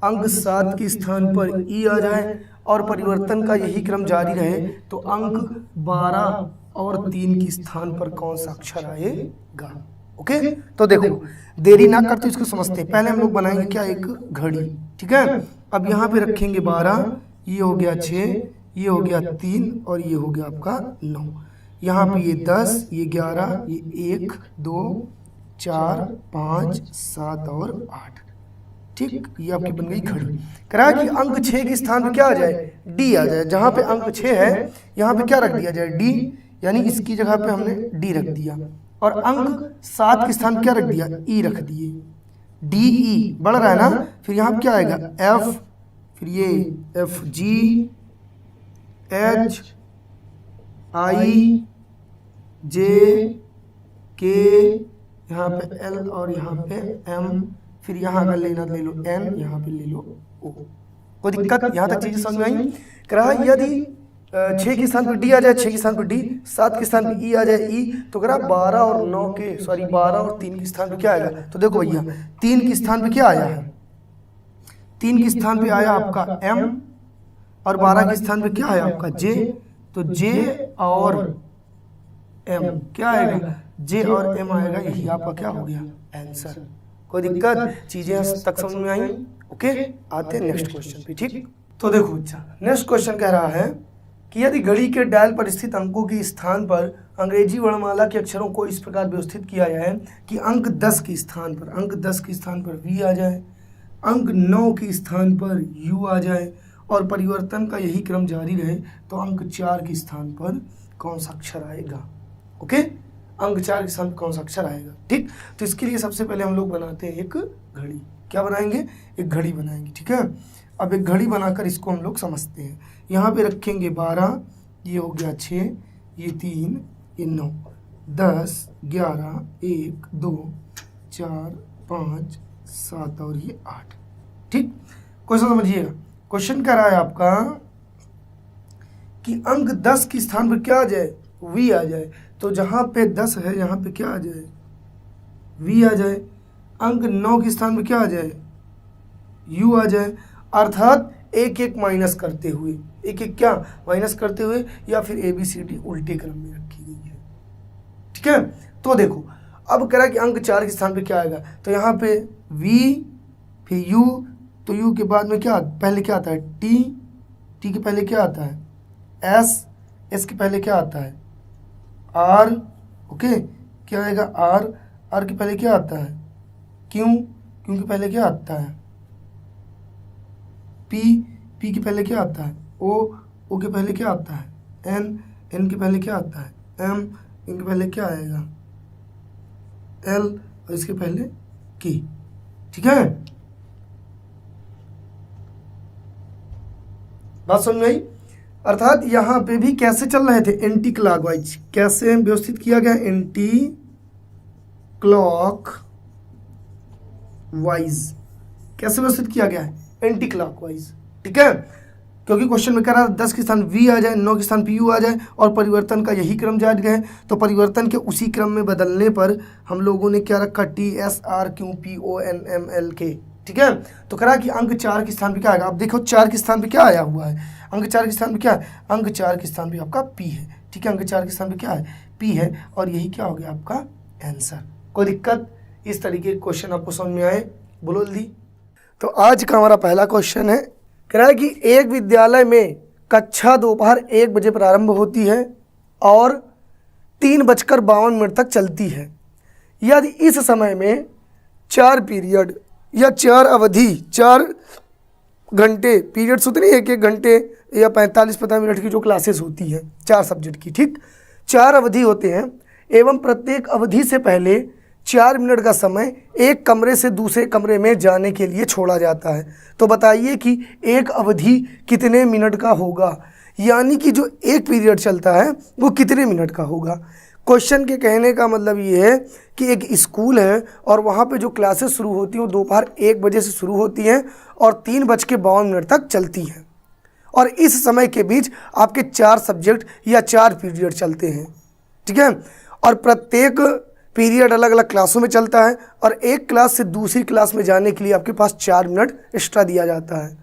Speaker 1: अंक 7 के स्थान पर ई आ जाए और परिवर्तन का यही क्रम जारी रहे तो अंक 12 और 3 के स्थान पर कौन सा अक्षर आएगा? ओके। तो देखो देरी ना करते इसको समझते हैं। पहले हम लोग बनाएंगे क्या? एक घड़ी। ठीक है। अब यहाँ पे रखेंगे 12, ये हो गया 6, ये हो गया 3 और ये हो गया आपका 9। यहाँ पे ये 10, ये 11, ये 1, 2, 4, 5, 7 और 8। ठीक, ये आपकी बन गई घड़ी। करा कि अंक 6 के स्थान पे क्या आ जाए? डी आ जाए। जहाँ पे अंक 6 है यहाँ पे क्या रख दिया जाए? डी, यानी इसकी जगह पे हमने डी रख दिया। और अंक 7 के स्थान पे क्या रख दिया? ई रख दिए। डी ई बढ़ रहा है ना। फिर यहाँ पे क्या आएगा? एफ, फिर ये F G, H, I J K, यहाँ पे L और यहाँ पे M, फिर यहाँ अगर लेना ले लो N, यहाँ पे ले लो O। कोई दिक्कत? यहाँ तक चीजें समझ में आई? कह रहा है यदि 6 के स्थान पर D आ जाए, 6 के स्थान पर D, 7 के स्थान पर E आ जाए E, तो कह रहा 12 और 3 के स्थान पर क्या आएगा? तो देखो भैया 3 के स्थान पर क्या आया है? 3 के स्थान पे आया आपका M और 12 के स्थान पे क्या आया आपका J। तो J और M क्या आएगा? J और M आएगा, यही आपका क्या हो गया? आंसर। कोई दिक्कत? चीजें तक समझ में आई? ओके, आते हैं नेक्स्ट क्वेश्चन पे। ठीक, तो देखो बच्चा, नेक्स्ट क्वेश्चन कह रहा है कि यदि घड़ी के डायल पर स्थित अंकों के स्थान पर अंग्रेजी वर्णमाला के अक्षरों को इस प्रकार व्यवस्थित किया जाए कि अंक 10 के स्थान पर V आ जाए, अंक 9 के स्थान पर U आ जाए और परिवर्तन का यही क्रम जारी रहे, तो अंक 4 के स्थान पर कौन सा अक्षर आएगा? ओके, अंक 4 के स्थान पर कौन सा अक्षर आएगा? ठीक, तो इसके लिए सबसे पहले हम लोग बनाते हैं एक घड़ी। क्या बनाएंगे? एक घड़ी बनाएंगे। ठीक है, अब एक घड़ी बनाकर इसको हम लोग समझते हैं। यहाँ पे रखेंगे 12, ये हो गया 6, ये 3, ये 9, 10, 11, 1, 2, 4, 5, 7 और ये 8। ठीक, क्वेश्चन समझिएगा। क्वेश्चन कह रहा है आपका कि अंक 10 के स्थान पर क्या आ जाए? V आ जाए। तो जहाँ पे 10 है यहाँ पे क्या आ जाए? V आ जाए। अंक 9 के स्थान पर क्या आ जाए? U आ जाए। अर्थात एक एक माइनस करते हुए, एक एक क्या माइनस करते हुए, या फिर ABCD उल्टे क्रम में रखी गई है। ठीक है, तो देखो अब कह रहा है कि अंक 4 के स्थान पे क्या आएगा? तो यहाँ पे V फिर U, तो U के बाद में क्या पहले क्या आता है? T के पहले क्या आता है? S के पहले क्या आता है? R। ओके, क्या आएगा? R के पहले क्या आता है? Q के पहले क्या आता है? P के पहले क्या आता है? O के पहले क्या आता है? N के पहले क्या आता है? M इनके पहले क्या आएगा? L और इसके पहले K। ठीक है, बात समझ में आई? अर्थात यहाँ पे भी कैसे चल रहे थे? Anti clockwise. कैसे व्यवस्थित किया गया? Anti clockwise. कैसे व्यवस्थित किया गया है? Anti clockwise. ठीक है, क्योंकि क्वेश्चन में कह रहा है 10 के स्थान V आ जाए, 9 के स्थान पे U आ जाए और परिवर्तन का यही क्रम जारी रहे, तो परिवर्तन के उसी क्रम में बदलने पर हम लोगों ने क्या रखा? T S R Q P O N M L K। ठीक है, तो कह रहा कि अंक 4 के स्थान पे क्या आएगा? अब देखो 4 के स्थान पे क्या आया हुआ है? अंक 4 के स्थान पे क्या है? अंक 4 के स्थान पे आपका P है। ठीक है, अंक 4 के स्थान पे क्या है? P है, और यही क्या हो गया आपका आंसर। कोई दिक्कत? इस तरीके के क्वेश्चन आपको समझ में आए? बोलो जल्दी। तो आज का हमारा पहला क्वेश्चन है, कह रहा है कि एक विद्यालय में कक्षा दोपहर 1 बजे प्रारंभ होती है और 3:52 तक चलती है। यदि इस समय में 4 पीरियड या 4 अवधि, 4 घंटे पीरियड्स होते नहीं, 1-1 घंटे या 45-50 मिनट की जो क्लासेस होती हैं 4 सब्जेक्ट की, ठीक 4 अवधि होते हैं, एवं प्रत्येक अवधि से पहले 4 मिनट का समय एक कमरे से दूसरे कमरे में जाने के लिए छोड़ा जाता है। तो बताइए कि एक अवधि कितने मिनट का होगा, यानी कि जो एक पीरियड चलता है वो कितने मिनट का होगा। क्वेश्चन के कहने का मतलब ये है कि एक स्कूल है और वहाँ पे जो क्लासेस शुरू होती हैं वो दोपहर 1 बजे से शुरू होती हैं और 3:52 तक चलती हैं, और इस समय के बीच आपके 4 सब्जेक्ट या 4 पीरियड चलते हैं। ठीक है, और प्रत्येक पीरियड अलग अलग क्लासों में चलता है और एक क्लास से दूसरी क्लास में जाने के लिए आपके पास 4 मिनट एक्स्ट्रा दिया जाता है,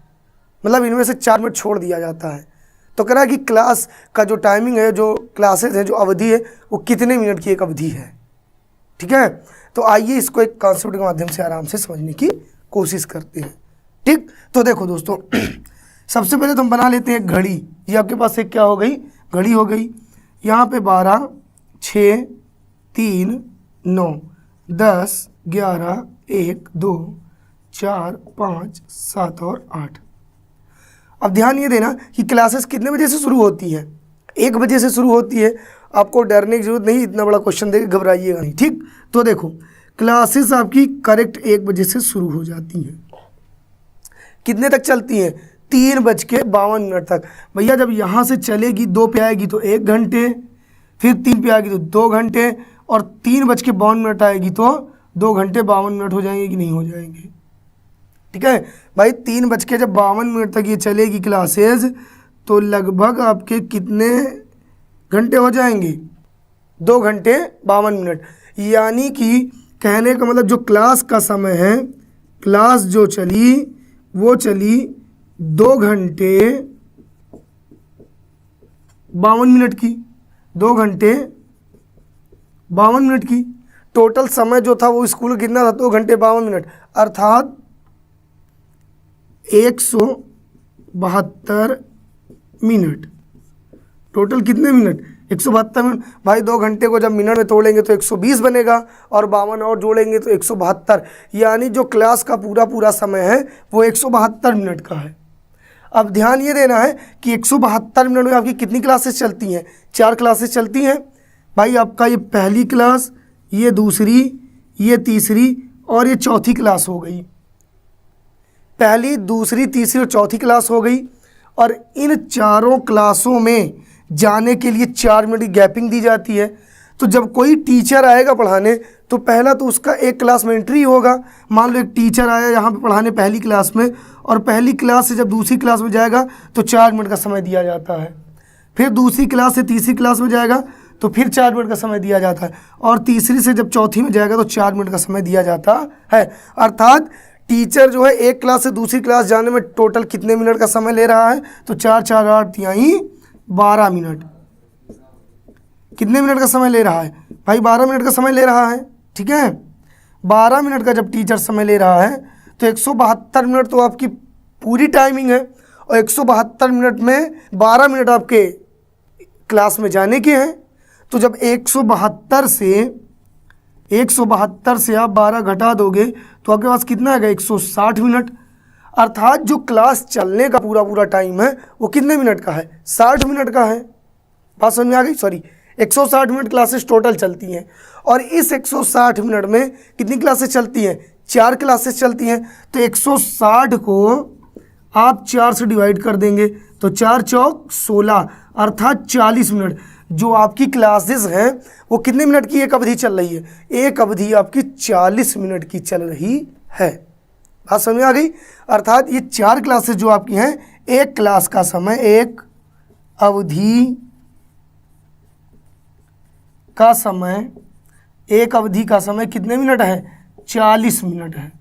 Speaker 1: मतलब इनमें से 4 मिनट छोड़ दिया जाता है। तो कह रहा है कि क्लास का जो टाइमिंग है, जो क्लासेस है, जो अवधि है, वो कितने मिनट की एक अवधि है। ठीक है, तो आइए इसको एक कॉन्सेप्ट के माध्यम से आराम से समझने की कोशिश करते हैं। ठीक, तो देखो दोस्तों, सबसे पहले तो हम बना लेते हैं एक घड़ी। ये आपके पास एक क्या हो गई? घड़ी हो गई। यहाँ पे 12, 6, 3, 9, 10, 11, 1, 2, 4, 5, 7 और 8। अब ध्यान ये देना कि क्लासेस कितने बजे से शुरू होती है? 1 बजे से शुरू होती है। आपको डरने की जरूरत नहीं, इतना बड़ा क्वेश्चन देकर घबराइएगा नहीं। ठीक, तो देखो क्लासेस आपकी करेक्ट 1 बजे से शुरू हो जाती हैं। कितने तक चलती हैं? 3:52 तक। भैया जब यहाँ से चलेगी 2 पे आएगी तो 1 घंटे, फिर 3 पे आएगी तो 2 घंटे, और 3:52 आएगी तो 2 घंटे 52 मिनट हो जाएंगे कि नहीं हो जाएंगे। ठीक है भाई, 3:52 तक ये चलेगी क्लासेज, तो लगभग आपके कितने घंटे हो जाएंगे? 2 घंटे 52 मिनट। यानी कि कहने का मतलब जो क्लास का समय है, क्लास जो चली वो चली 2 घंटे 52 मिनट की, 2 घंटे 52 मिनट की। टोटल समय जो था वो स्कूल कितना था? 2 घंटे 52 मिनट, अर्थात 172 मिनट। टोटल कितने मिनट? 172 मिनट। भाई 2 घंटे को जब मिनट में तोड़ेंगे तो 120 बनेगा, और 52 और जोड़ेंगे तो 172। यानी जो क्लास का पूरा समय है वो 172 मिनट का है। अब ध्यान ये देना है कि 172 मिनट में आपकी कितनी क्लासेस चलती हैं? 4 क्लासेस चलती हैं। भाई आपका ये पहली क्लास, ये दूसरी, ये तीसरी और ये चौथी क्लास हो गई। पहली, दूसरी, तीसरी और चौथी क्लास हो गई, और इन चारों क्लासों में जाने के लिए 4 मिनट की गैपिंग दी जाती है। तो जब कोई टीचर आएगा पढ़ाने तो पहला तो उसका एक क्लास में एंट्री होगा। मान लो एक टीचर आया यहाँ पे पढ़ाने पहली क्लास में, और पहली क्लास से जब दूसरी क्लास में जाएगा तो 4 मिनट का समय दिया जाता है। फिर दूसरी क्लास से तीसरी क्लास में जाएगा तो फिर 4 मिनट का समय दिया जाता है, और तीसरी से जब चौथी में जाएगा तो 4 मिनट का समय दिया जाता है। अर्थात टीचर जो है एक क्लास से दूसरी क्लास जाने में टोटल कितने मिनट का समय ले रहा है? तो 4 4 8 तिहाई 12 मिनट। कितने मिनट का समय ले रहा है? भाई 12 मिनट का समय ले रहा है। ठीक है, 12 मिनट का जब टीचर समय ले रहा है तो 172 मिनट तो आपकी पूरी टाइमिंग है, और 172 मिनट में 12 मिनट आपके क्लास में जाने के हैं। तो जब 172 से आप 12 घटा दोगे तो आपके पास कितना आएगा? 160 मिनट। अर्थात जो क्लास चलने का पूरा टाइम है वो कितने मिनट का है? 60 मिनट का है। बात समझ में आ गई? सॉरी, 160 मिनट क्लासेस टोटल चलती हैं, और इस 160 मिनट में कितनी क्लासेस चलती हैं? 4 क्लासेस चलती हैं। तो 160 को आप 4 से डिवाइड कर देंगे तो 4 चौक 16, अर्थात 40 मिनट। जो आपकी क्लासेस हैं वो कितने मिनट की एक अवधि चल रही है? एक अवधि आपकी 40 मिनट की चल रही है। बात समझ में आ गई? अर्थात ये 4 क्लासेस जो आपकी हैं, एक क्लास का समय, एक अवधि का समय, एक अवधि का समय कितने मिनट है? 40 मिनट है।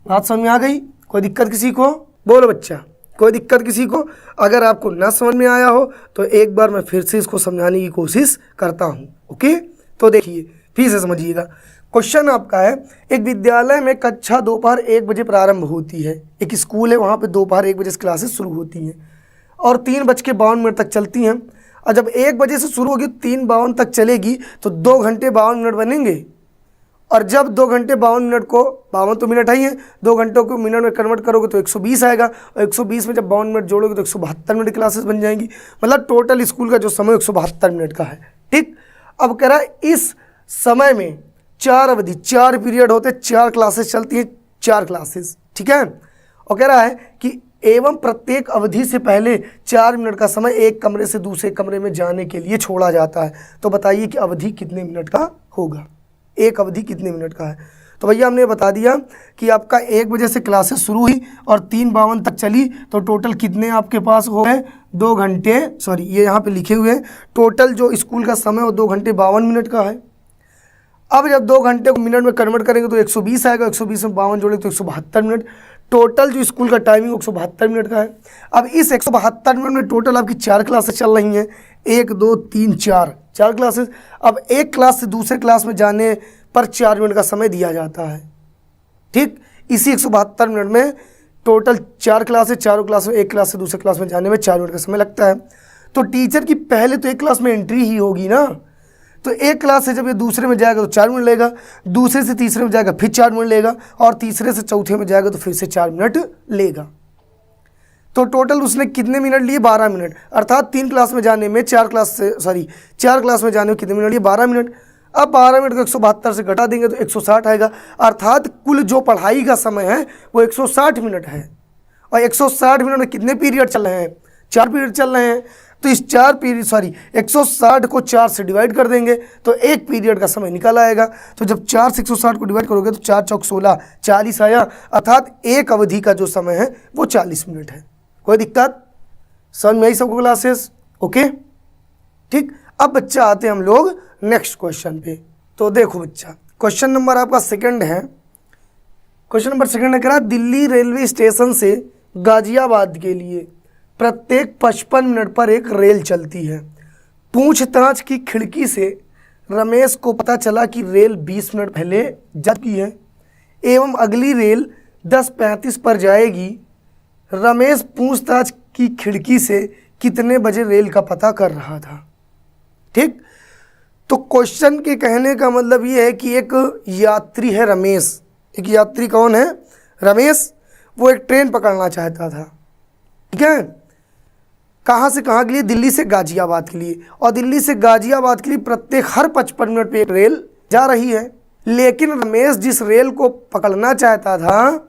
Speaker 1: बात समझ में आ गई? कोई दिक्कत किसी को? बोलो बच्चा, कोई दिक्कत किसी को? अगर आपको ना समझ में आया हो तो एक बार मैं फिर से इसको समझाने की कोशिश करता हूँ। ओके, तो देखिए फिर से समझिएगा। क्वेश्चन आपका है, एक विद्यालय में कक्षा दोपहर 1 बजे प्रारंभ होती है। एक स्कूल है, वहाँ पे दोपहर 1 बजे से क्लासेस शुरू होती हैं और 3:52 तक चलती हैं। और जब 1 बजे से शुरू होगी 3:52 तक चलेगी तो 2 घंटे 52 मिनट बनेंगे। और जब 2 घंटे 52 मिनट को, 52 तो मिनट ही है, 2 घंटों को मिनट में कन्वर्ट करोगे तो 120 आएगा, और 120 में जब 52 मिनट जोड़ोगे तो 172 मिनट क्लासेस बन जाएंगी। मतलब टोटल स्कूल का जो समय 172 मिनट का है। ठीक, अब कह रहा है इस समय में 4 अवधि, 4 पीरियड होते, 4 क्लासेस चलती हैं, 4 क्लासेस। ठीक है, और कह रहा है कि एवं प्रत्येक अवधि से पहले 4 मिनट का समय एक कमरे से दूसरे कमरे में जाने के लिए छोड़ा जाता है। तो बताइए कि अवधि कितने मिनट का होगा? एक अवधि कितने मिनट का है? तो भैया हमने बता दिया कि आपका 1 बजे से क्लासेस शुरू हुई और 3:52 तक चली, तो टोटल कितने आपके पास हो गए? 2 घंटे, सॉरी ये यहाँ पे लिखे हुए हैं, टोटल जो स्कूल का समय वो 2 घंटे 52 मिनट का है। अब जब 2 घंटे को मिनट में कन्वर्ट करेंगे तो 120 आएगा, 120 में 52 जोड़ेंगे तो 172 मिनट। टोटल जो स्कूल का टाइमिंग 172 मिनट का है। अब इस 172 मिनट में टोटल आपकी 4 क्लासेस चल रही हैं, 1 2 3 4 क्लासेस। अब एक क्लास से दूसरे क्लास में जाने पर 4 मिनट का समय दिया जाता है। ठीक, इसी 172 मिनट में टोटल 4 क्लासेस, चारों क्लास में एक क्लास से दूसरे क्लास में जाने में 4 मिनट का समय लगता है। तो टीचर की पहले तो एक क्लास में एंट्री ही होगी ना, तो एक क्लास से जब ये दूसरे में जाएगा तो 4 मिनट लेगा, दूसरे से तीसरे में जाएगा फिर 4 मिनट लेगा, और तीसरे से चौथे में जाएगा तो फिर से 4 मिनट लेगा। तो टोटल उसने कितने मिनट लिए? 12 मिनट। अर्थात 3 क्लास में जाने में 4 क्लास में जाने में कितने मिनट लिए? 12 मिनट। अब 12 मिनट को 172 से घटा देंगे तो 160 आएगा। अर्थात कुल जो पढ़ाई का समय है वो 160 मिनट है, और 160 मिनट में कितने पीरियड चल रहे हैं? 4 पीरियड चल रहे हैं। तो इस 160 को 4 से डिवाइड कर देंगे तो एक पीरियड का समय निकल आएगा। तो जब 4 से 160 को डिवाइड करोगे तो 4 चौक 16, 40 आया, अर्थात एक अवधि का जो समय है वो 40 मिनट है। कोई दिक्कत? समझ में आई सबको क्लासेस? ओके ठीक। अब बच्चा आते हैं हम लोग नेक्स्ट क्वेश्चन पे। तो देखो बच्चा, क्वेश्चन नंबर आपका सेकंड है। क्वेश्चन नंबर सेकंड है, कह रहा दिल्ली रेलवे स्टेशन से गाजियाबाद के लिए प्रत्येक 55 मिनट पर एक रेल चलती है। पूछताछ की खिड़की से रमेश को पता चला कि रेल 20 मिनट पहले जा चुकी है एवं अगली रेल 10:35 पर जाएगी। रमेश पूछताछ की खिड़की से कितने बजे रेल का पता कर रहा था? ठीक। तो क्वेश्चन के कहने का मतलब ये है कि एक यात्री है रमेश। एक यात्री कौन है? रमेश। वो एक ट्रेन पकड़ना चाहता था, ठीक है। कहाँ से कहाँ के लिए? दिल्ली से गाजियाबाद के लिए। और दिल्ली से गाजियाबाद के लिए प्रत्येक हर 55 मिनट पे एक रेल जा रही है। लेकिन रमेश जिस रेल को पकड़ना चाहता था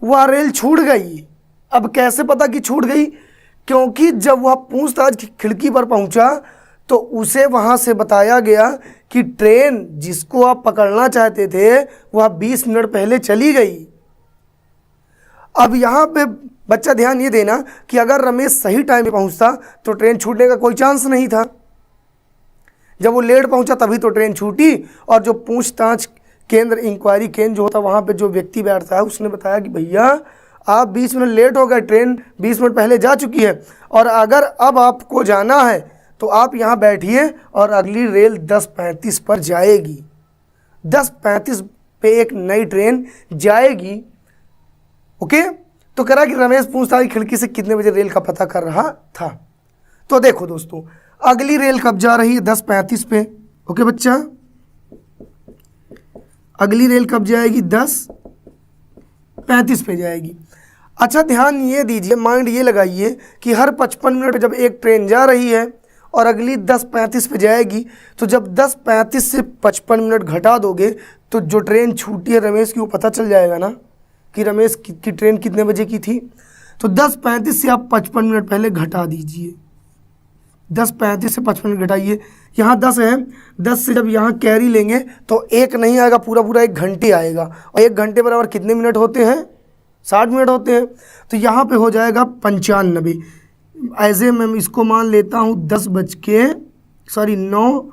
Speaker 1: वह रेल छूट गई। अब कैसे पता कि छूट गई? क्योंकि जब वह पूछताछ की खिड़की पर पहुंचा तो उसे वहां से बताया गया कि ट्रेन जिसको आप पकड़ना चाहते थे वह 20 मिनट पहले चली गई। अब यहाँ पे बच्चा ध्यान ये देना कि अगर रमेश सही टाइम पे पहुंचता तो ट्रेन छूटने का कोई चांस नहीं था। जब वो लेट पहुंचा तभी तो ट्रेन छूटी। और जो पूछताछ केंद्र, इंक्वायरी केंद्र जो होता है वहाँ पे जो व्यक्ति बैठता है उसने बताया कि भैया आप 20 मिनट लेट हो गए, ट्रेन 20 मिनट पहले जा चुकी है और अगर अब आपको जाना है तो आप यहाँ बैठिए और अगली रेल 10:35 पर जाएगी। 10:35 पे एक नई ट्रेन जाएगी। ओके। तो कह रहा कि रमेश पूछताछ की खिड़की से कितने बजे रेल का पता कर रहा था। तो देखो दोस्तों, अगली रेल कब जा रही है? 10:35 पे। ओके बच्चा, अगली रेल कब जाएगी? 10:35 पे जाएगी। अच्छा ध्यान ये दीजिए, माइंड ये लगाइए कि हर 55 मिनट जब एक ट्रेन जा रही है और अगली 10:35 पे जाएगी, तो जब 10:35 से 55 मिनट घटा दोगे तो जो ट्रेन छूटी है रमेश की वो पता चल जाएगा ना कि रमेश की ट्रेन कितने बजे की थी। तो 10:35 से आप 55 मिनट पहले घटा दीजिए। 10:35 से 55 मिनट घटाइए। यहाँ 10 है, 10 से जब यहाँ कैरी लेंगे तो एक नहीं आएगा, पूरा पूरा 1 घंटे आएगा। और 1 घंटे बराबर कितने मिनट होते हैं? 60 मिनट होते हैं। तो यहाँ पे हो जाएगा 95। ऐसे मैं इसको मान लेता हूँ 9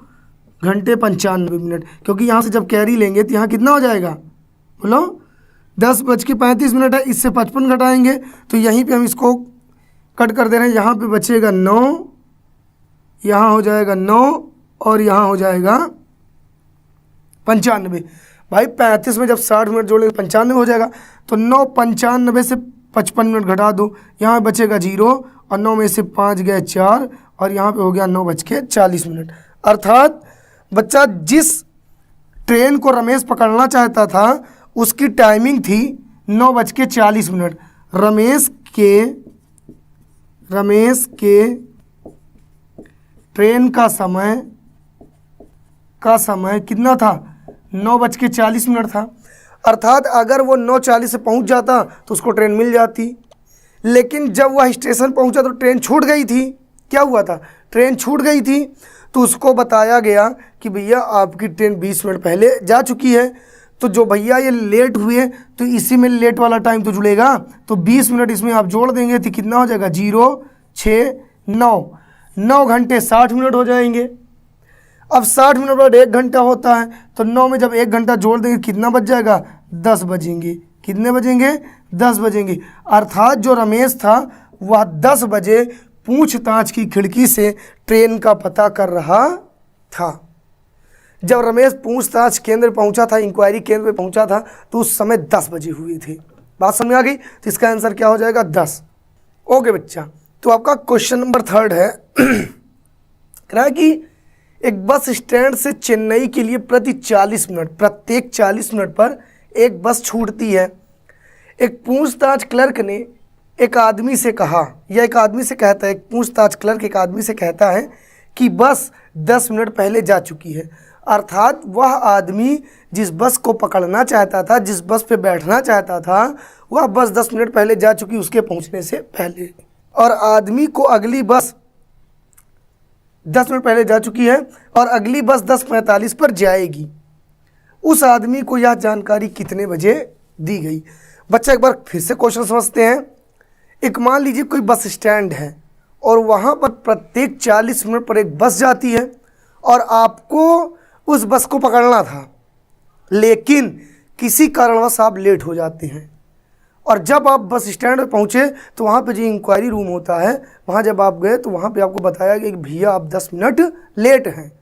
Speaker 1: घंटे 95 मिनट, क्योंकि यहाँ से जब कैरी लेंगे तो यहाँ कितना हो जाएगा? बोलो 10:35 है, इससे 55 घटाएंगे तो यहीं पे हम इसको कट कर दे रहे हैं। यहाँ पे बचेगा 9, यहाँ हो जाएगा 9 और यहाँ हो जाएगा 95। भाई 35 में जब 60 मिनट जोड़ेंगे 95 हो जाएगा। तो 9:95 से 55 मिनट घटा दो, यहाँ बचेगा 0 और 9 में से 5 गए 4 और यहाँ पे हो गया 9:40 मिनट। अर्थात बच्चा जिस ट्रेन को रमेश पकड़ना चाहता था उसकी टाइमिंग थी 9:40 मिनट। रमेश के ट्रेन का समय कितना था? 9:40 मिनट था। अर्थात अगर वो 9:40 से पहुंच जाता तो उसको ट्रेन मिल जाती। लेकिन जब वह स्टेशन पहुंचा तो ट्रेन छूट गई थी। क्या हुआ था? ट्रेन छूट गई थी। तो उसको बताया गया कि भैया आपकी ट्रेन 20 मिनट पहले जा चुकी है। तो जो भैया ये लेट हुए तो इसी में लेट वाला टाइम तो जुड़ेगा, तो 20 मिनट इसमें आप जोड़ देंगे तो कितना हो जाएगा? 0, 6, 9 घंटे 60 मिनट हो जाएंगे। अब 60 मिनट बाद 1 घंटा होता है तो 9 में जब 1 घंटा जोड़ देंगे कितना बज जाएगा? 10 बजेंगे। कितने बजेंगे? 10 बजेंगे। अर्थात जो रमेश था वह 10 बजे पूछताछ की खिड़की से ट्रेन का पता कर रहा था। जब रमेश पूछताछ केंद्र पहुंचा था, इंक्वायरी केंद्र पे पहुंचा था, तो उस समय 10 बजे हुए थे। बात समझ आ गई? तो इसका आंसर क्या हो जाएगा? 10। ओके बच्चा, तो आपका क्वेश्चन नंबर 3 है कह रहा है कि एक बस स्टैंड से चेन्नई के लिए प्रत्येक 40 मिनट पर एक बस छूटती है। एक पूछताछ क्लर्क ने एक आदमी से कहा, या एक आदमी से कहता है, एक पूछताछ क्लर्क एक आदमी से कहता है कि बस 10 मिनट पहले जा चुकी है। अर्थात वह आदमी जिस बस को पकड़ना चाहता था, जिस बस पे बैठना चाहता था, वह बस 10 मिनट पहले जा चुकी उसके पहुंचने से पहले, और आदमी को अगली बस 10 मिनट पहले जा चुकी है और अगली बस 10:45 पर जाएगी। उस आदमी को यह जानकारी कितने बजे दी गई? बच्चा एक बार फिर से क्वेश्चन समझते हैं। एक मान लीजिए कोई बस स्टैंड है और वहाँ पर प्रत्येक 40 मिनट पर एक बस जाती है और आपको उस बस को पकड़ना था, लेकिन किसी कारणवश आप लेट हो जाते हैं। और जब आप बस स्टैंड पर पहुँचे तो वहाँ पे जो इंक्वायरी रूम होता है, वहाँ जब आप गए तो वहाँ पे आपको बताया गया कि भैया आप 10 मिनट लेट हैं।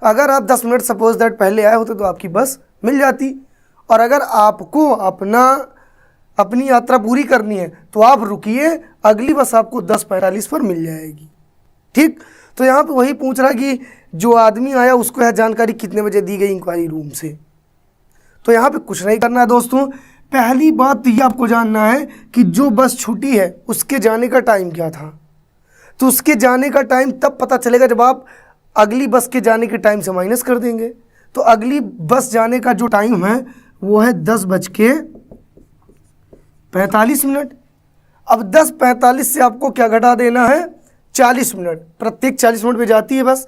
Speaker 1: अगर आप 10 मिनट सपोज दैट पहले आए होते तो आपकी बस मिल जाती, और अगर आपको अपनी यात्रा पूरी करनी है तो आप रुकिए, अगली बस आपको 10:45 पर मिल जाएगी। ठीक, तो यहाँ पे वही पूछ रहा कि जो आदमी आया उसको यह जानकारी कितने बजे दी गई इंक्वायरी रूम से। तो यहाँ पे कुछ नहीं करना है दोस्तों। पहली बात तो ये आपको जानना है कि जो बस छूटी है उसके जाने का टाइम क्या था। तो उसके जाने का टाइम तब पता चलेगा जब आप अगली बस के जाने के टाइम से माइनस कर देंगे। तो अगली बस जाने का जो टाइम है वो है 10:45। अब 10:45 से आपको क्या घटा देना है? 40 मिनट। प्रत्येक 40 मिनट पे जाती है बस,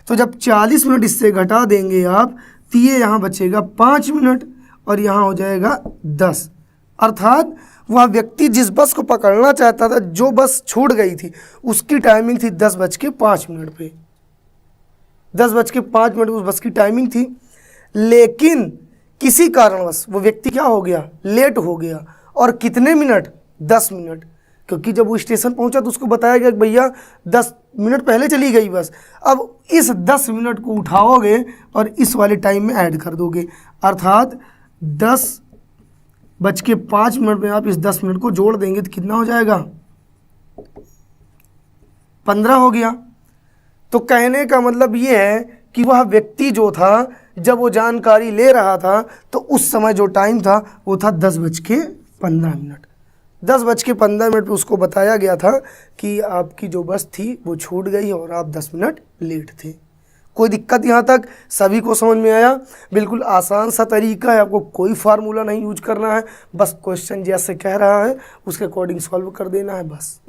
Speaker 1: तो जब 40 मिनट इससे घटा देंगे आप तो ये यहाँ बचेगा 5 मिनट और यहाँ हो जाएगा 10। अर्थात वह व्यक्ति जिस बस को पकड़ना चाहता था, जो बस छूट गई थी, उसकी टाइमिंग थी 10:05 पे। 10:05 उस बस की टाइमिंग थी, लेकिन किसी कारणवश वो व्यक्ति क्या हो गया? लेट हो गया। और कितने मिनट? 10 मिनट। क्योंकि जब वो स्टेशन पहुंचा तो उसको बताया गया कि भैया 10 मिनट पहले चली गई बस। अब इस 10 मिनट को उठाओगे और इस वाले टाइम में ऐड कर दोगे, अर्थात 10:05 में आप इस 10 मिनट को जोड़ देंगे तो कितना हो जाएगा? 15 हो गया। तो कहने का मतलब ये है कि वह व्यक्ति जो था, जब वो जानकारी ले रहा था तो उस समय जो टाइम था वो था 10:15। 10:15 पे उसको बताया गया था कि आपकी जो बस थी वो छूट गई और आप 10 मिनट लेट थे। कोई दिक्कत यहाँ तक सभी को समझ में आया? बिल्कुल आसान सा तरीका है, आपको कोई फार्मूला नहीं यूज करना है, बस क्वेश्चन जैसे कह रहा है उसके अकॉर्डिंग सॉल्व कर देना है बस।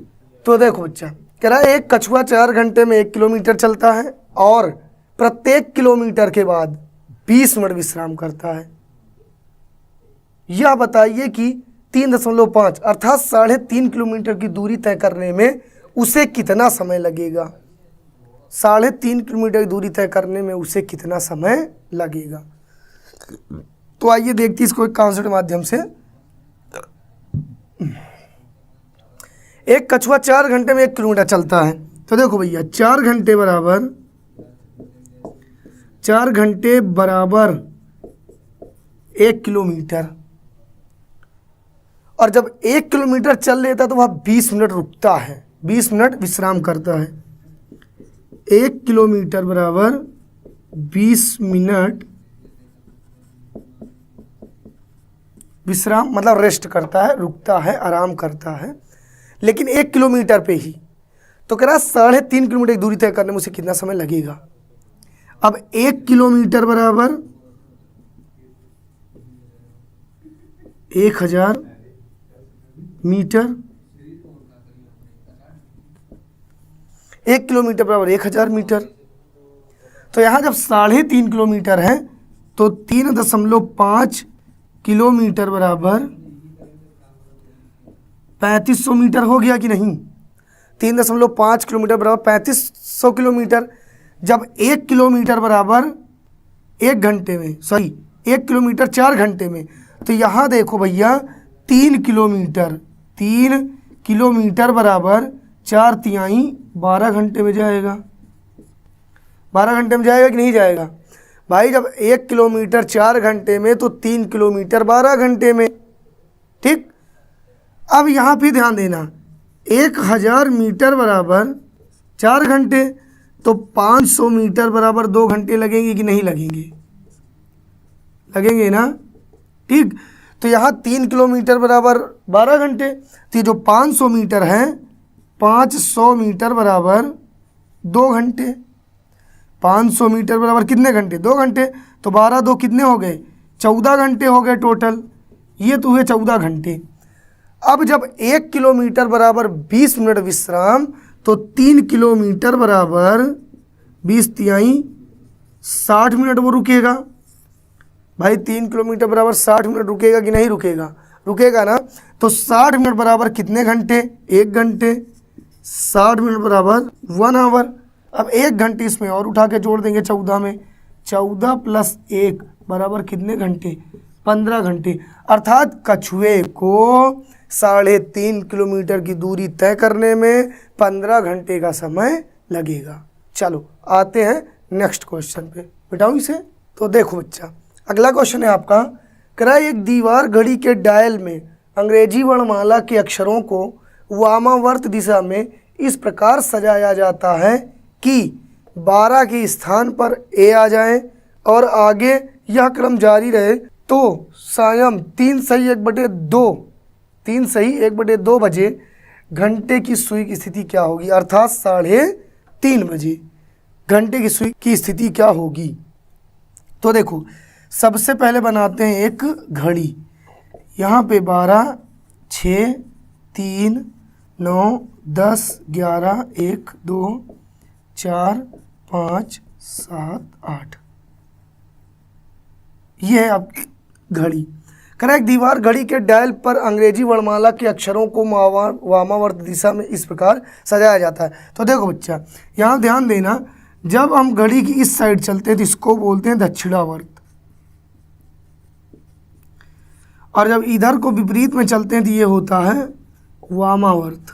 Speaker 1: तो देखो बच्चा, कह रहा है एक कछुआ 4 घंटे में 1 किलोमीटर चलता है और प्रत्येक किलोमीटर के बाद 20 मिनट विश्राम करता है। यह बताइए कि 3.5 अर्थात 3.5 किलोमीटर की दूरी तय करने में उसे कितना समय लगेगा? 3.5 किलोमीटर की दूरी तय करने में उसे कितना समय लगेगा? तो आइए देखते हैं इसको एक कॉन्सेप्ट के माध्यम से। एक कछुआ 4 घंटे में 1 किलोमीटर चलता है। तो देखो भैया, 4 घंटे बराबर 1 किलोमीटर, और जब 1 किलोमीटर चल लेता है तो वह 20 मिनट रुकता है, 20 मिनट विश्राम करता है। 1 किलोमीटर बराबर 20 मिनट विश्राम, मतलब रेस्ट करता है, रुकता है, आराम करता है, लेकिन 1 किलोमीटर पे ही। तो कह रहा 3.5 किलोमीटर की दूरी तय करने में उसे कितना समय लगेगा? अब 1 किलोमीटर बराबर 1000 मीटर, 1 किलोमीटर बराबर 1000 मीटर। तो यहाँ जब 3.5 किलोमीटर है तो 3.5 किलोमीटर बराबर 3500 मीटर हो गया कि नहीं? 3.5 किलोमीटर बराबर 3500 किलोमीटर। जब 1 किलोमीटर बराबर 1 घंटे में, 1 किलोमीटर 4 घंटे में, तो यहाँ देखो भैया 3 किलोमीटर बराबर 4/3 12 घंटे में जाएगा। 12 घंटे में जाएगा कि नहीं जाएगा भाई? जब 1 किलोमीटर 4 घंटे में तो 3 किलोमीटर 12 घंटे में। ठीक, अब यहाँ भी ध्यान देना, 1000 मीटर बराबर 4 घंटे, तो 500 मीटर बराबर 2 घंटे लगेंगे कि नहीं लगेंगे? लगेंगे ना। ठीक, तो यहाँ 3 किलोमीटर बराबर 12 घंटे, तो ये जो 500 मीटर है, 500 मीटर बराबर 2 घंटे। 500 मीटर बराबर कितने घंटे, 2 घंटे। तो 12 2 कितने हो गए, 14 घंटे हो गए टोटल। ये तो हुए 14 घंटे। अब जब 1 किलोमीटर बराबर 20 मिनट विश्राम, तो 3 किलोमीटर बराबर 20 तिहाई 60 मिनट वो रुकेगा। भाई 3 किलोमीटर बराबर 60 मिनट रुकेगा कि नहीं रुकेगा, रुकेगा ना। तो 60 मिनट बराबर कितने घंटे, 1 घंटे। 60 मिनट बराबर 1 आवर। अब 1 घंटे इसमें और उठा के जोड़ देंगे 14 में, 14 + 1 बराबर कितने घंटे, 15 घंटे। अर्थात कछुए को 3.5 किलोमीटर की दूरी तय करने में 15 घंटे का समय लगेगा। चलो आते हैं नेक्स्ट क्वेश्चन पे, बिठाऊँ इसे। तो देखो बच्चा, अगला क्वेश्चन है आपका, करा एक दीवार घड़ी के डायल में अंग्रेजी वर्णमाला के अक्षरों को वामावर्त दिशा में इस प्रकार सजाया जाता है कि 12 के स्थान पर ए आ जाए और आगे यह क्रम जारी रहे। तो सायं 3:1/2 बजे घंटे की सुई की स्थिति क्या होगी, अर्थात 3:30 बजे घंटे की सुई की स्थिति क्या होगी। तो देखो सबसे पहले बनाते हैं एक घड़ी। यहाँ पे 12, 6, 3, 9, 10, 11, 1, 2, 4, 5, 7, 8, ये है आपकी घड़ी। करेक्ट। दीवार घड़ी के डायल पर अंग्रेजी वर्णमाला के अक्षरों को वामावर्त दिशा में इस प्रकार सजाया जाता है। तो देखो बच्चा, यहाँ ध्यान देना, जब हम घड़ी की इस साइड चलते हैं तो इसको बोलते हैं दक्षिणावर्त, और जब इधर को विपरीत में चलते हैं तो ये होता है वामावर्त।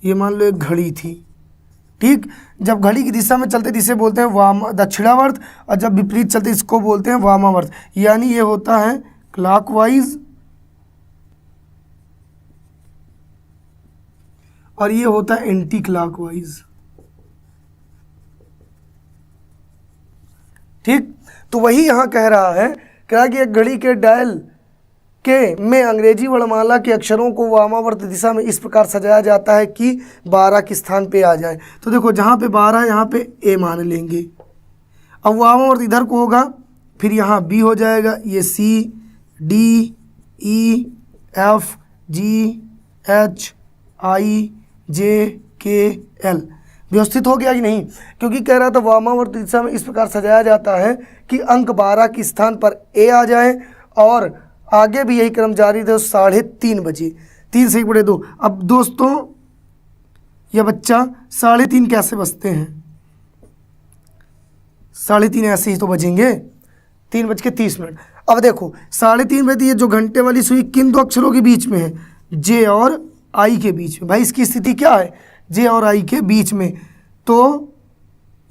Speaker 1: ये मान लो एक घड़ी थी, ठीक। जब घड़ी की दिशा में चलते इसे बोलते हैं दक्षिणावर्त, और जब विपरीत चलते इसको बोलते हैं वामावर्त। यानी ये होता है क्लॉकवाइज और ये होता है एंटी क्लॉकवाइज, ठीक। तो वही यहाँ कह रहा है कि एक घड़ी के डायल के में अंग्रेजी वर्णमाला के अक्षरों को वामावर्त दिशा में इस प्रकार सजाया जाता है कि 12 के स्थान पे आ जाए। तो देखो जहाँ पे 12 यहाँ पे ए मान लेंगे, अब वामावर्त इधर को होगा, फिर यहाँ बी हो जाएगा, ये सी, डी, ई, एफ, जी, एच, आई, जे, के, एल व्यवस्थित हो गया कि नहीं। क्योंकि कह रहा था वामावर्त दिशा में इस प्रकार सजाया जाता है कि अंक 12 के स्थान पर ए आ जाए और आगे भी यही क्रम जारी रहे 3:30 बजे, 3:1/2। अब दोस्तों यह बच्चा 3:30 कैसे बजते हैं, 3:30 ऐसे ही तो बजेंगे, 3:30। अब देखो 3:30 बजे ये जो घंटे वाली सुई किन दो अक्षरों के बीच में है, जे और आई के बीच में। भाई इसकी स्थिति क्या है, जे और आई के बीच में। तो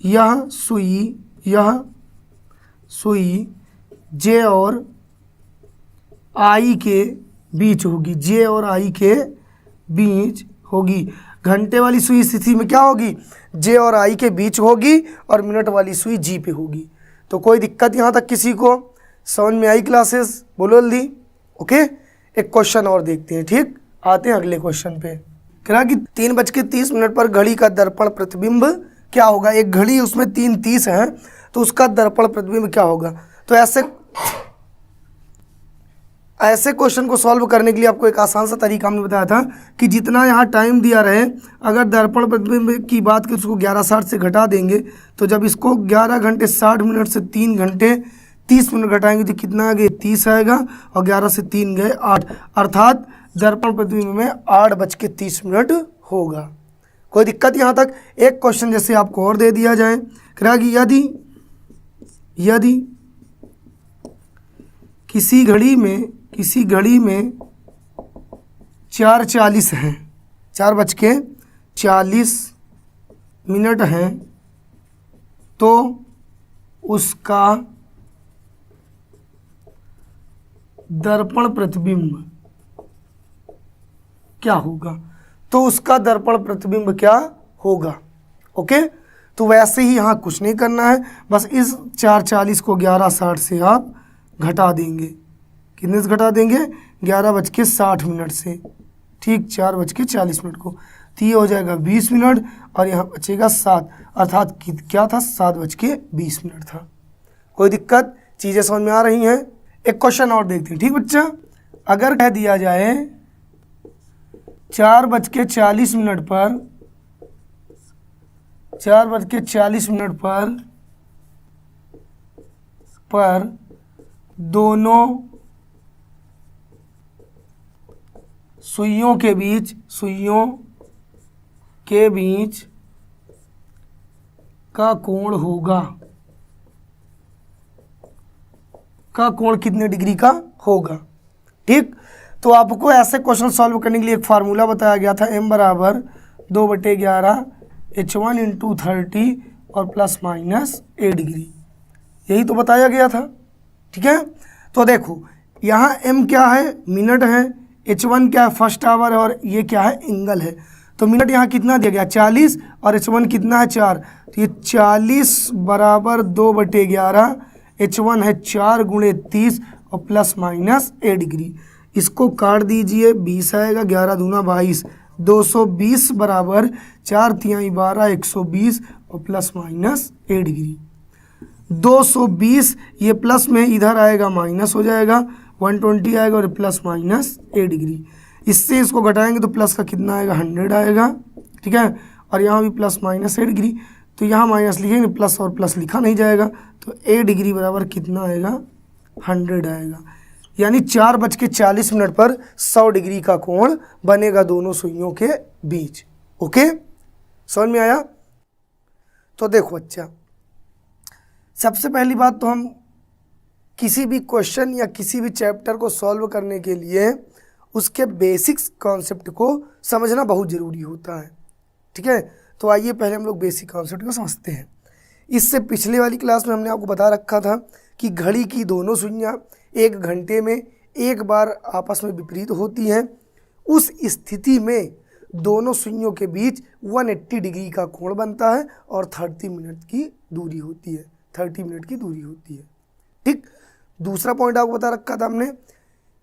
Speaker 1: यह सुई जे और आई के बीच होगी, जे और आई के बीच होगी। घंटे वाली सुई स्थिति में क्या होगी, जे और आई के बीच होगी, और मिनट वाली सुई जी पे होगी। तो कोई दिक्कत यहाँ तक किसी को समझ में आई क्लासेस, बोलो जल्दी। ओके, एक क्वेश्चन और देखते हैं, ठीक। आते हैं अगले क्वेश्चन पे। कह रहा कि 3:30 पर घड़ी का दर्पण प्रतिबिंब क्या होगा। एक घड़ी उसमें 3:30 है, तो उसका दर्पण प्रतिबिंब क्या होगा। तो ऐसे क्वेश्चन को सॉल्व करने के लिए आपको एक आसान सा तरीका हमने बताया था कि जितना यहाँ टाइम दिया रहे, अगर दर्पण प्रतिबिंब की बात करें उसको 11:60 से घटा देंगे, तो जब इसको 11 घंटे 60 मिनट से 3 घंटे 30 मिनट घटाएंगे तो कितना आ गया, 30 आएगा, और 11 से 3 गए 8, अर्थात दर्पण प्रतिबिंब में 8:30 होगा। कोई दिक्कत यहाँ तक। एक क्वेश्चन जैसे आपको और दे दिया जाए, कह कि यदि किसी घड़ी में 4:40 हैं, 4:40 हैं, तो उसका दर्पण प्रतिबिंब क्या होगा। तो उसका दर्पण प्रतिबिंब क्या होगा। ओके, तो वैसे ही यहाँ कुछ नहीं करना है, बस इस 4:40 को 11:60 से आप घटा देंगे। कितने से घटा देंगे, 11:60 से, ठीक, 4:40 को। तो ये हो जाएगा 20 मिनट और यहाँ बचेगा 7, अर्थात क्या था 7:20 था। कोई दिक्कत? चीज़ें समझ में आ रही हैं? एक क्वेश्चन और देखते हैं, ठीक बच्चा। अगर कह दिया जाए 4:40 पर 4:40 पर दोनों सुइयों के बीच का कोण होगा, का कोण कितने डिग्री का होगा? ठीक, तो आपको ऐसे क्वेश्चन सॉल्व करने के लिए एक फार्मूला बताया गया था, m बराबर 2/11 H1 × 30 और प्लस माइनस a डिग्री, यही तो बताया गया था। ठीक है, तो देखो यहाँ m क्या है? मिनट है, H1 क्या है? फर्स्ट आवर, और ये क्या है? एंगल है। तो मिनट यहाँ कितना दिया गया? 40, और H1 कितना है? 4, तो ये 40 बराबर 2/11, H1 है 4 × 30 और प्लस माइनस a डिग्री। इसको काट दीजिए, 20 आएगा, 11 दूना 22, 220 बराबर 4 तिहाई 12, 120 और प्लस माइनस a डिग्री। 220 ये प्लस में इधर आएगा माइनस हो जाएगा, 120 आएगा और प्लस माइनस a डिग्री। इससे इसको घटाएंगे तो प्लस का कितना आएगा? 100 आएगा। ठीक है, और यहाँ भी प्लस माइनस a डिग्री, तो यहाँ माइनस लिखेंगे, प्लस और प्लस लिखा नहीं जाएगा, तो a डिग्री बराबर कितना आएगा? 100 आएगा। यानी 4:40 पर 100 डिग्री का कोण बनेगा दोनों सुइयों के बीच। ओके, समझ में आया? तो देखो बच्चा, सबसे पहली बात तो हम किसी भी क्वेश्चन या किसी भी चैप्टर को सॉल्व करने के लिए उसके बेसिक्स कॉन्सेप्ट को समझना बहुत ज़रूरी होता है। ठीक है, तो आइए पहले हम लोग बेसिक कॉन्सेप्ट को समझते हैं। इससे पिछले वाली क्लास में हमने आपको बता रखा था कि घड़ी की दोनों सुइयां 1 घंटे में एक बार आपस में विपरीत होती हैं। उस स्थिति में दोनों सुइयों के बीच 180 डिग्री का कोण बनता है और 30 मिनट की दूरी होती है, 30 मिनट की दूरी होती है। ठीक, दूसरा पॉइंट आपको बता रखा था हमने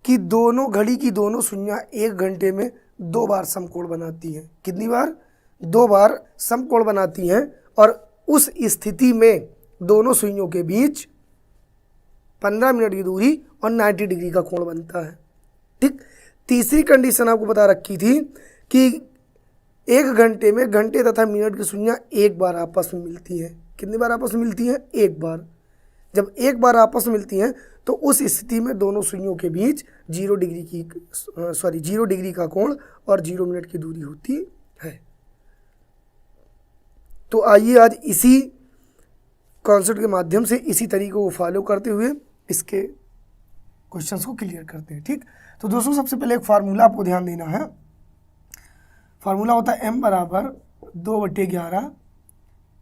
Speaker 1: कि दोनों घड़ी की दोनों सुइयां 1 घंटे में 2 बार समकोण बनाती हैं। कितनी बार? 2 बार समकोण बनाती हैं, और उस स्थिति में दोनों सुइयों के बीच 15 मिनट की दूरी और 90 डिग्री का कोण बनता है। ठीक, तीसरी कंडीशन आपको बता रखी थी कि 1 घंटे में घंटे तथा मिनट की सुइयां एक बार आपस में मिलती हैं। कितनी बार आपस में मिलती हैं? एक बार। जब एक बार आपस में मिलती हैं तो उस स्थिति में दोनों सुइयों के बीच 0 डिग्री का कोण और 0 मिनट की दूरी होती है। तो आइए आज इसी कॉन्सेप्ट के माध्यम से, इसी तरीके को फॉलो करते हुए इसके क्वेश्चंस को क्लियर करते हैं। ठीक, तो दोस्तों सबसे पहले एक फार्मूला आपको ध्यान देना है। फार्मूला होता है m बराबर 2/11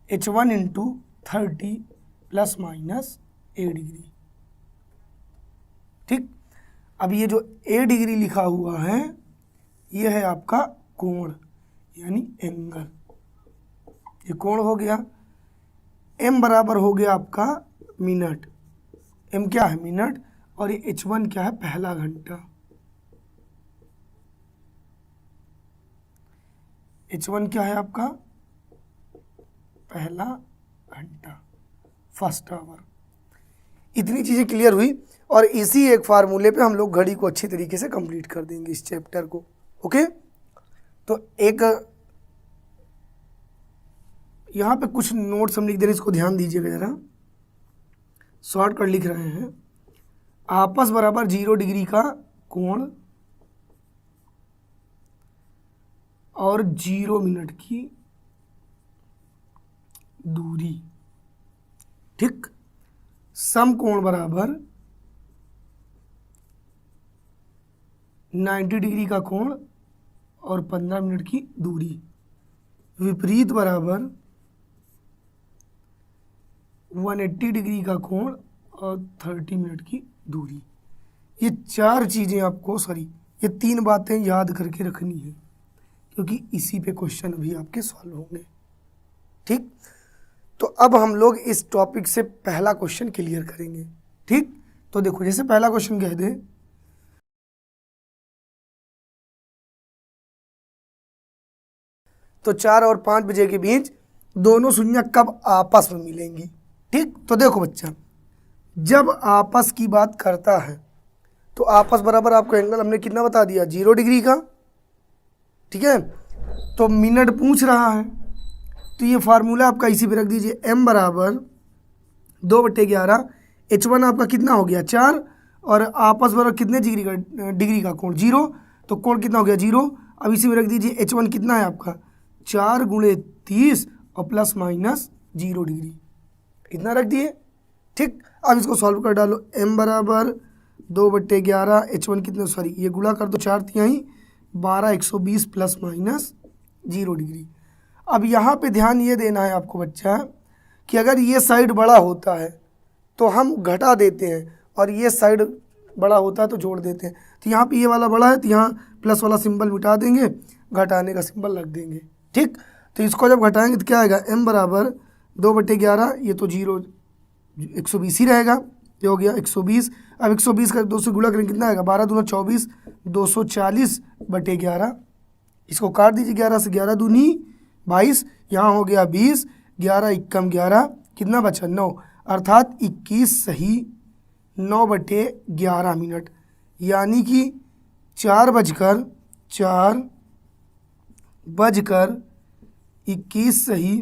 Speaker 1: H1 × 30 plus minus a degree. ठीक, अब ये जो a डिग्री लिखा हुआ है ये है आपका कोण, यानी एंगल। ये कोण हो गया। m बराबर हो गया आपका मिनट, m क्या है? मिनट, और ये H1 क्या है? पहला घंटा। H1 क्या है आपका? पहला घंटा, फर्स्ट आवर। इतनी चीज़ें क्लियर हुई, और इसी एक फार्मूले पे हम लोग घड़ी को अच्छी तरीके से कंप्लीट कर देंगे इस चैप्टर को। ओके, तो एक यहाँ पे कुछ नोट्स हम लिख दे रहे हैं, इसको ध्यान दीजिएगा जरा। शॉर्टकट लिख रहे हैं, आपस बराबर 0 डिग्री का कोण और 0 मिनट की दूरी। ठीक, समकोण बराबर 90 डिग्री का कोण और 15 मिनट की दूरी। विपरीत बराबर 180 डिग्री का कोण और 30 मिनट की दूरी। ये 4 चीज़ें आपको, ये 3 बातें याद करके रखनी है, क्योंकि इसी पे क्वेश्चन अभी आपके सॉल्व होंगे। ठीक, तो अब हम लोग इस टॉपिक से पहला क्वेश्चन क्लियर करेंगे। ठीक, तो देखो, जैसे पहला क्वेश्चन कह दे, तो 4 और 5 बजे के बीच दोनों शून्य कब आपस में मिलेंगी। ठीक, तो देखो बच्चा, जब आपस की बात करता है तो आपस बराबर आपको एंगल हमने कितना बता दिया, 0 डिग्री का। ठीक है, तो मिनट पूछ रहा है तो ये फार्मूला आपका इसी पे रख दीजिए, m बराबर 2/11, h1 आपका कितना हो गया 4, और आपस बराबर कितने डिग्री का कोण 0, तो कोण कितना हो गया 0। अब इसी में रख दीजिए h1 कितना है आपका 4 × 30 और प्लस माइनस 0 डिग्री, इतना रख दिए। ठीक, अब इसको सॉल्व कर डालो, m बराबर 2/11, h1 कितने, सॉरी ये गुणा कर दो 4 तिहाई 12, 120 प्लस माइनस 0 डिग्री। अब यहाँ पे ध्यान ये देना है आपको बच्चा कि अगर ये साइड बड़ा होता है तो हम घटा देते हैं और ये साइड बड़ा होता है तो जोड़ देते हैं। तो यहाँ पे ये वाला बड़ा है तो यहाँ प्लस वाला सिंबल मिटा देंगे, घटाने का सिंबल रख देंगे। ठीक, तो इसको जब घटाएंगे तो क्या आएगा, m बराबर 2/11, ये तो 0 120 ही रहेगा, ये हो गया 120। अब 120 का 2 से गुणा करेंगे कितना आएगा, 12 दूना 24, 240/11, इसको काट दीजिए, 11 से 11 दूनी 22, यहाँ हो गया 20, 11 × 11 कितना बचा 9, अर्थात 21 सही 9/11 मिनट, यानी कि 4:21 सही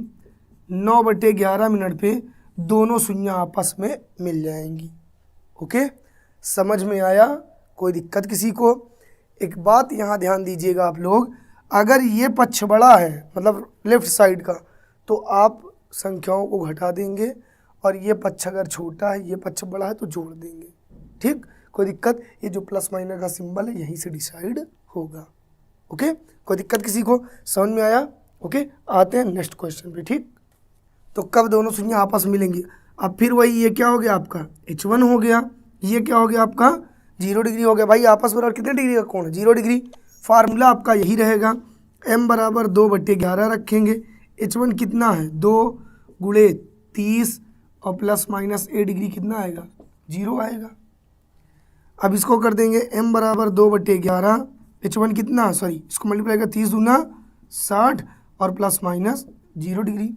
Speaker 1: 9/11 मिनट पे दोनों शून्य आपस में मिल जाएंगी। ओके, समझ में आया, कोई दिक्कत किसी को? एक बात यहाँ ध्यान दीजिएगा आप लोग, अगर ये पक्ष बड़ा है मतलब लेफ्ट साइड का तो आप संख्याओं को घटा देंगे, और ये पक्ष अगर छोटा है, ये पक्ष बड़ा है तो जोड़ देंगे। ठीक, कोई दिक्कत? ये जो प्लस माइनस का सिंबल है यहीं से डिसाइड होगा। ओके, कोई दिक्कत किसी को? समझ में आया? ओके, आते हैं नेक्स्ट क्वेश्चन पे। ठीक, तो कब दोनों शून्य आपस में मिलेंगे? अब फिर वही, ये क्या हो गया आपका h1 हो गया, ये क्या हो गया आपका 0 डिग्री हो गया। भाई आपस में कितने डिग्री का कोण है, 0 डिग्री। फार्मूला आपका यही रहेगा, m बराबर 2/11 रखेंगे, h1 कितना है 2 × 30 और प्लस माइनस a डिग्री कितना आएगा 0 आएगा। अब इसको कर देंगे m बराबर 2/11, h1 कितना, सॉरी इसको मल्टीप्लाई कर 30 दूना 60 और प्लस माइनस 0 डिग्री।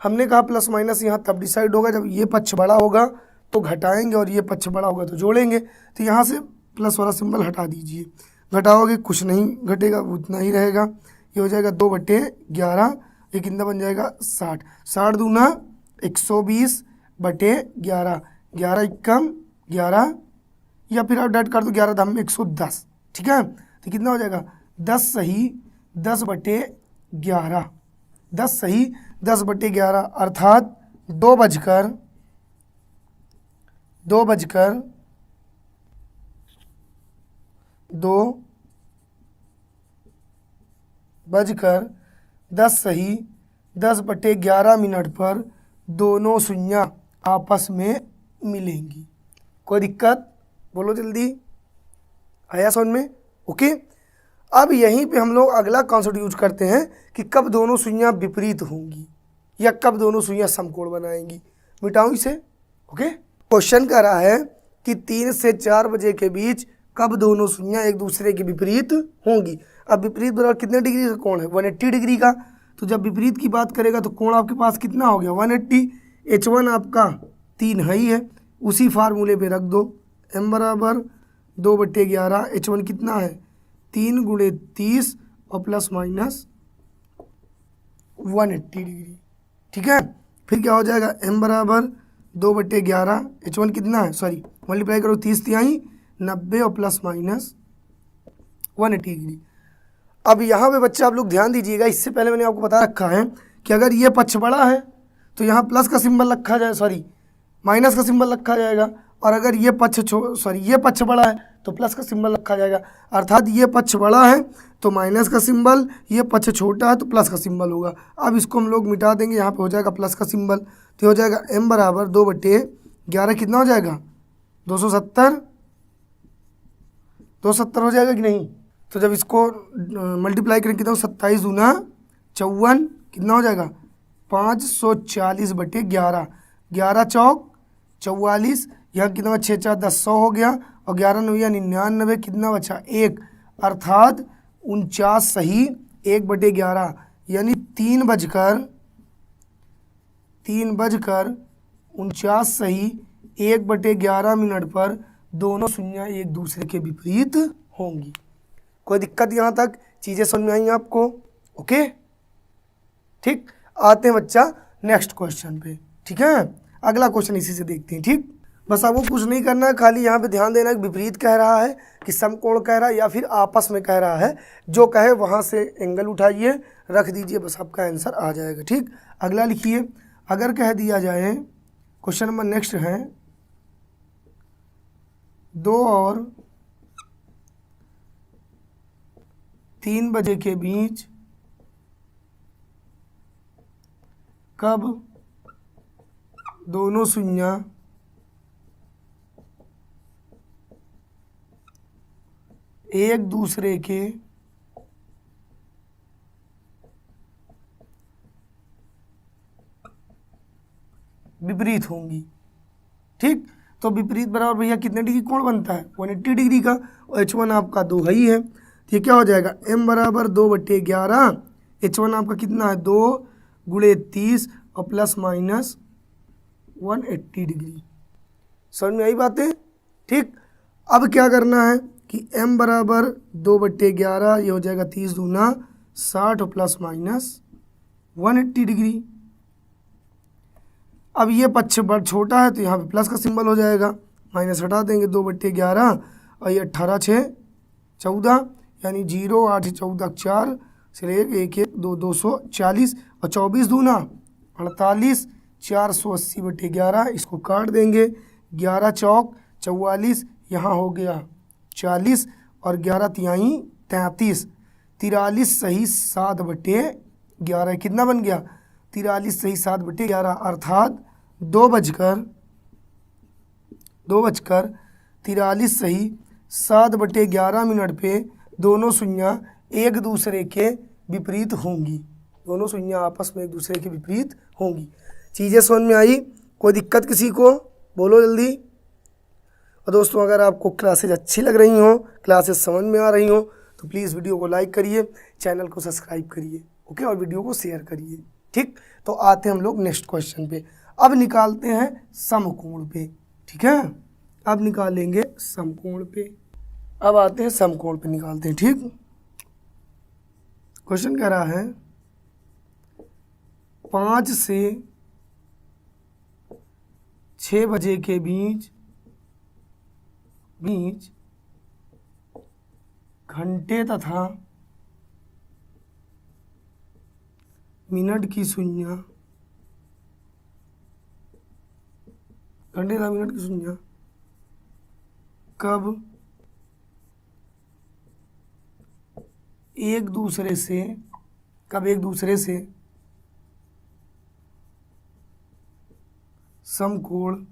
Speaker 1: हमने कहा प्लस माइनस यहाँ तब डिसाइड होगा जब ये पक्ष बड़ा होगा तो घटाएंगे और ये पक्ष बड़ा होगा तो जोड़ेंगे। तो यहाँ से प्लस वाला सिंबल हटा दीजिए, घटाओगे कुछ नहीं घटेगा, उतना ही रहेगा। ये हो जाएगा 2/11, ये कितना बन जाएगा 60, 60 दूना 120/11, 11 × 11, या फिर आप डाइट कर दो 11 धाम में 110। ठीक है, तो कितना हो जाएगा 10 सही 10/11, 10 सही 10/11, अर्थात 2 बजकर 10 सही 10/11 मिनट पर दोनों शून्य आपस में मिलेंगी। कोई दिक्कत? बोलो जल्दी, आया समझ में? ओके, अब यहीं पे हम लोग अगला कॉन्सेप्ट यूज करते हैं कि कब दोनों सुइयां विपरीत होंगी या कब दोनों सुइयां समकोण बनाएंगी। मिटाऊं इसे? ओके, क्वेश्चन कर रहा है कि 3 से 4 बजे के बीच कब दोनों सुइयां एक दूसरे के विपरीत होंगी। अब विपरीत बराबर कितने डिग्री का कोण है 180 डिग्री का। तो जब विपरीत की बात करेगा तो कोण आपके पास कितना हो गया 180। h1 आपका 3 है ही है, उसी फार्मूले पे रख दो, m बराबर 2/11, h1 कितना है 3 × 30 और प्लस माइनस 180 डिग्री। ठीक है, फिर क्या हो जाएगा m बराबर 2/11, h1 कितना है, सॉरी मल्टीप्लाई करो 30 तिहाई 90 और प्लस माइनस 180 डिग्री। अब यहाँ पे बच्चे आप लोग ध्यान दीजिएगा, इससे पहले मैंने आपको बता रखा है कि अगर ये पक्ष बड़ा है तो यहाँ प्लस का सिंबल रखा जाए, सॉरी माइनस का सिंबल रखा जाएगा, और अगर ये पक्ष ये पक्ष बड़ा है तो प्लस का सिंबल रखा जाएगा। अर्थात ये पक्ष बड़ा है तो माइनस का सिंबल, ये पक्ष छोटा है तो प्लस का सिंबल होगा। अब इसको हम लोग मिटा देंगे, यहाँ पे हो जाएगा प्लस का सिंबल, तो हो जाएगा m बराबर 2/11 कितना हो जाएगा 270 हो जाएगा कि नहीं। तो जब इसको मल्टीप्लाई करेंगे कितना 27 दूना 54 कितना हो जाएगा 540/11, 11 चौक 44, यहाँ कितना 6 4 10 100 हो गया, और 11 9 99 कितना बचा 1, अर्थात 49 सही 1/11, यानी 3:49 सही 1/11 पर दोनों शून्य एक दूसरे के विपरीत होंगी। कोई दिक्कत यहाँ तक? चीज़ें समझ में आई आपको? ओके, ठीक। आते हैं बच्चा नेक्स्ट क्वेश्चन पे, ठीक है। अगला क्वेश्चन इसी से देखते हैं, ठीक। बस आपको कुछ नहीं करना है, खाली यहाँ पे ध्यान देना कि विपरीत कह रहा है कि समकोण कह रहा है या फिर आपस में कह रहा है। जो कहे वहाँ से एंगल उठाइए, रख दीजिए, बस आपका आंसर आ जाएगा, ठीक। अगला लिखिए, अगर कह दिया जाए, क्वेश्चन नंबर नेक्स्ट है, 2 और 3 बजे के बीच कब दोनों शून्य एक दूसरे के विपरीत होंगी, ठीक। तो विपरीत बराबर भैया कितने डिग्री कोण बनता है? 180 डिग्री का। और H1 आपका 2 ही है, तो ये क्या हो जाएगा? M बराबर 2/11। H1 आपका कितना है? 2 × 30 और प्लस माइनस 180 डिग्री। समझ में आई बातें? ठीक। अब क्या करना है कि M बराबर 2/11, ये हो जाएगा 30 दूना 60 और प्लस माइनस 180 डिग्री। अब ये पक्ष बड़ा छोटा है तो यहाँ पे प्लस का सिंबल हो जाएगा, माइनस हटा देंगे 2/11 और ये 18 6 14 यानी 0 8 14 4 सिर्फ 1 1 1 2 240 और 24 दूना 48 480/11। इसको काट देंगे, 11 चौक 44, यहाँ हो गया 40 और 11 तिहाई 33, 43 सही 7/11। कितना बन गया? 43 सही 7/11 अर्थात 2:43 सही 7/11 पे दोनों शून्य एक दूसरे के विपरीत होंगी। दोनों शून्य आपस में एक दूसरे के विपरीत होंगी। चीज़ें समझ में आई? कोई दिक्कत किसी को? बोलो जल्दी। और दोस्तों, अगर आपको क्लासेज अच्छी लग रही हो, क्लासेस समझ में आ रही हो, तो प्लीज़ वीडियो को लाइक करिए, चैनल को सब्सक्राइब करिए, ओके, और वीडियो को शेयर करिए, ठीक। तो आते हैं हम लोग नेक्स्ट क्वेश्चन पे। अब निकालते हैं समकोण पे, ठीक है। अब निकालेंगे समकोण पे। अब आते हैं समकोण पे, निकालते हैं, ठीक। क्वेश्चन कह रहा है 5 से 6 बजे के बीच घंटे तथा मिनट की शून्य, घंटे तथा मिनट की शून्य कब एक दूसरे से समकोण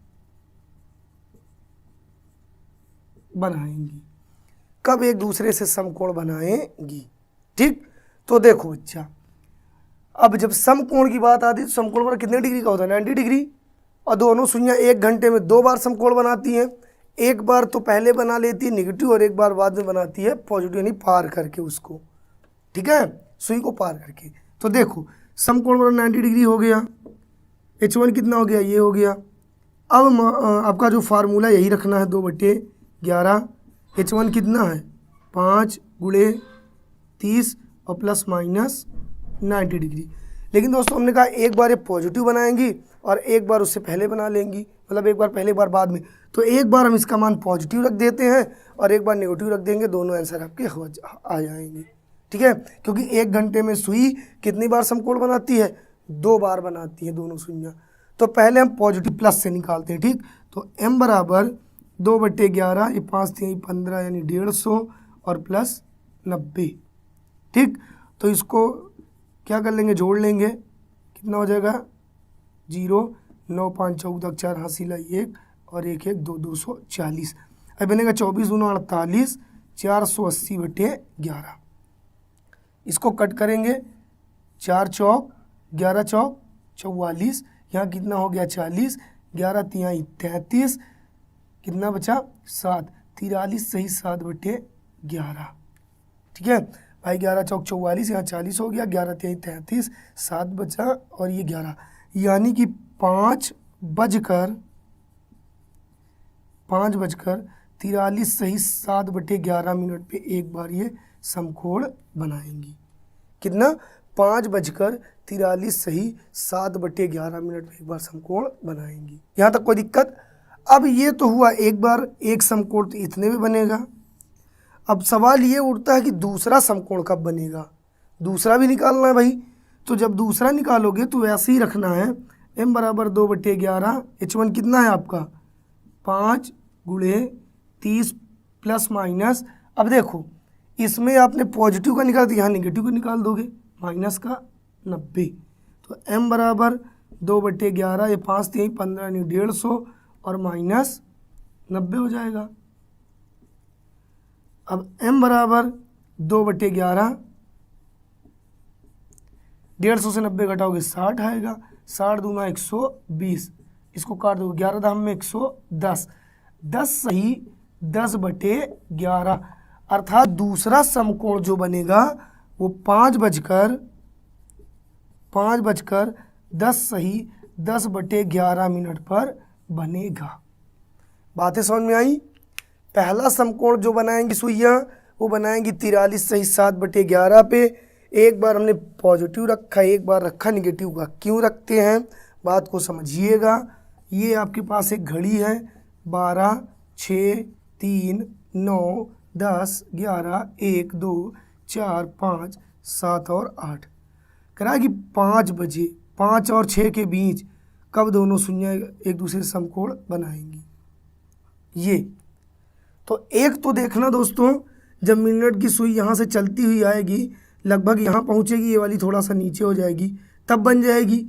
Speaker 1: बनाएंगी। कब एक दूसरे से समकोण बनाएंगी, ठीक। तो देखो बच्चा, अब जब समकोण की बात आती है तो समकोण पर कितने डिग्री का होता है? 90 डिग्री। और दोनों शून्य 1 घंटे में 2 बार समकोण बनाती हैं। एक बार तो पहले बना लेती है नेगेटिव और एक बार बाद में बनाती है पॉजिटिव, यानी पार करके उसको, ठीक है, सुई को पार करके। तो देखो समकोण पर 90 डिग्री हो गया। H1 कितना हो गया? ये हो गया। अब आपका जो फार्मूला यही रखना है, 2/11। H1 कितना है? 5 × 30 और प्लस माइनस 90 डिग्री। लेकिन दोस्तों हमने कहा एक बार ये पॉजिटिव बनाएंगी और एक बार उससे पहले बना लेंगी, मतलब एक बार पहले एक बार बाद में। तो एक बार हम इसका मान पॉजिटिव रख देते हैं और एक बार नेगेटिव रख देंगे, दोनों आंसर आपके आ जाएंगे, ठीक है। क्योंकि 1 घंटे में सुई कितनी बार समकोण बनाती है? 2 बार बनाती है दोनों सुइयाँ। तो पहले हम पॉजिटिव प्लस से निकालते हैं, ठीक। तो M बराबर 2/11, ये 5 3 15 यानी 150 और प्लस 90, ठीक। तो इसको क्या कर लेंगे? जोड़ लेंगे, कितना हो जाएगा? 0 9 5 14 4 हासिला 1 और 1 1 2 240। अब बनेगा 24 दूना 48 480/11। इसको कट करेंगे, 4 चौक 11 चौक 44, यहाँ कितना हो गया? 40, 11 तिहाई 33, कितना बचा? 7, 43 सही 7/11, ठीक है। भाई 11 चौक 44, यहाँ 40 हो गया, 11 तेईस 33, 7 बचा और ये 11, यानी कि 5:43 सही 7/11 पे एक बार ये समकोण बनाएंगी। कितना? 5:43 सही 7/11 पे एक बार समकोण बनाएंगी। यहाँ तक कोई दिक्कत? अब ये तो हुआ एक बार एक समकोण, तो इतने में बनेगा। अब सवाल ये उठता है कि दूसरा समकोण कब बनेगा, दूसरा भी निकालना है भाई। तो जब दूसरा निकालोगे तो वैसे ही रखना है, m बराबर 2/11, H1 कितना है आपका 5 × 30 प्लस माइनस। अब देखो इसमें आपने पॉजिटिव का निकाल दिया, यहाँ निगेटिव का निकाल दोगे, माइनस का 90। तो m बराबर 2/11, ये 5 3 15 यानी 150 और माइनस 90 हो जाएगा। अब m बराबर 2/11, 150 से 90 घटाओगे 60 आएगा, 60 दूना 120, इसको काट दो, 11 धाम में 110, 10 सही 10/11, अर्थात दूसरा समकोण जो बनेगा वो 5:10 सही 10/11 पर बनेगा। बातें समझ में आई? पहला समकोण जो बनाएंगी सुइयाँ वो बनाएंगी 43 सही 7/11 पे। एक बार हमने पॉजिटिव रखा, एक बार रखा निगेटिव का। क्यों रखते हैं बात को समझिएगा। ये आपके पास एक घड़ी है, 12 6 3 9 10 11 1 2 4 5 7 और 8 करा कि 5 बजे 5 और 6 के बीच कब दोनों सुइयाँ एक दूसरे से समकोण बनाएंगी। ये तो एक तो देखना दोस्तों, जब मिनट की सुई यहाँ से चलती हुई आएगी, लगभग यहाँ पहुँचेगी, ये वाली थोड़ा सा नीचे हो जाएगी, तब बन जाएगी।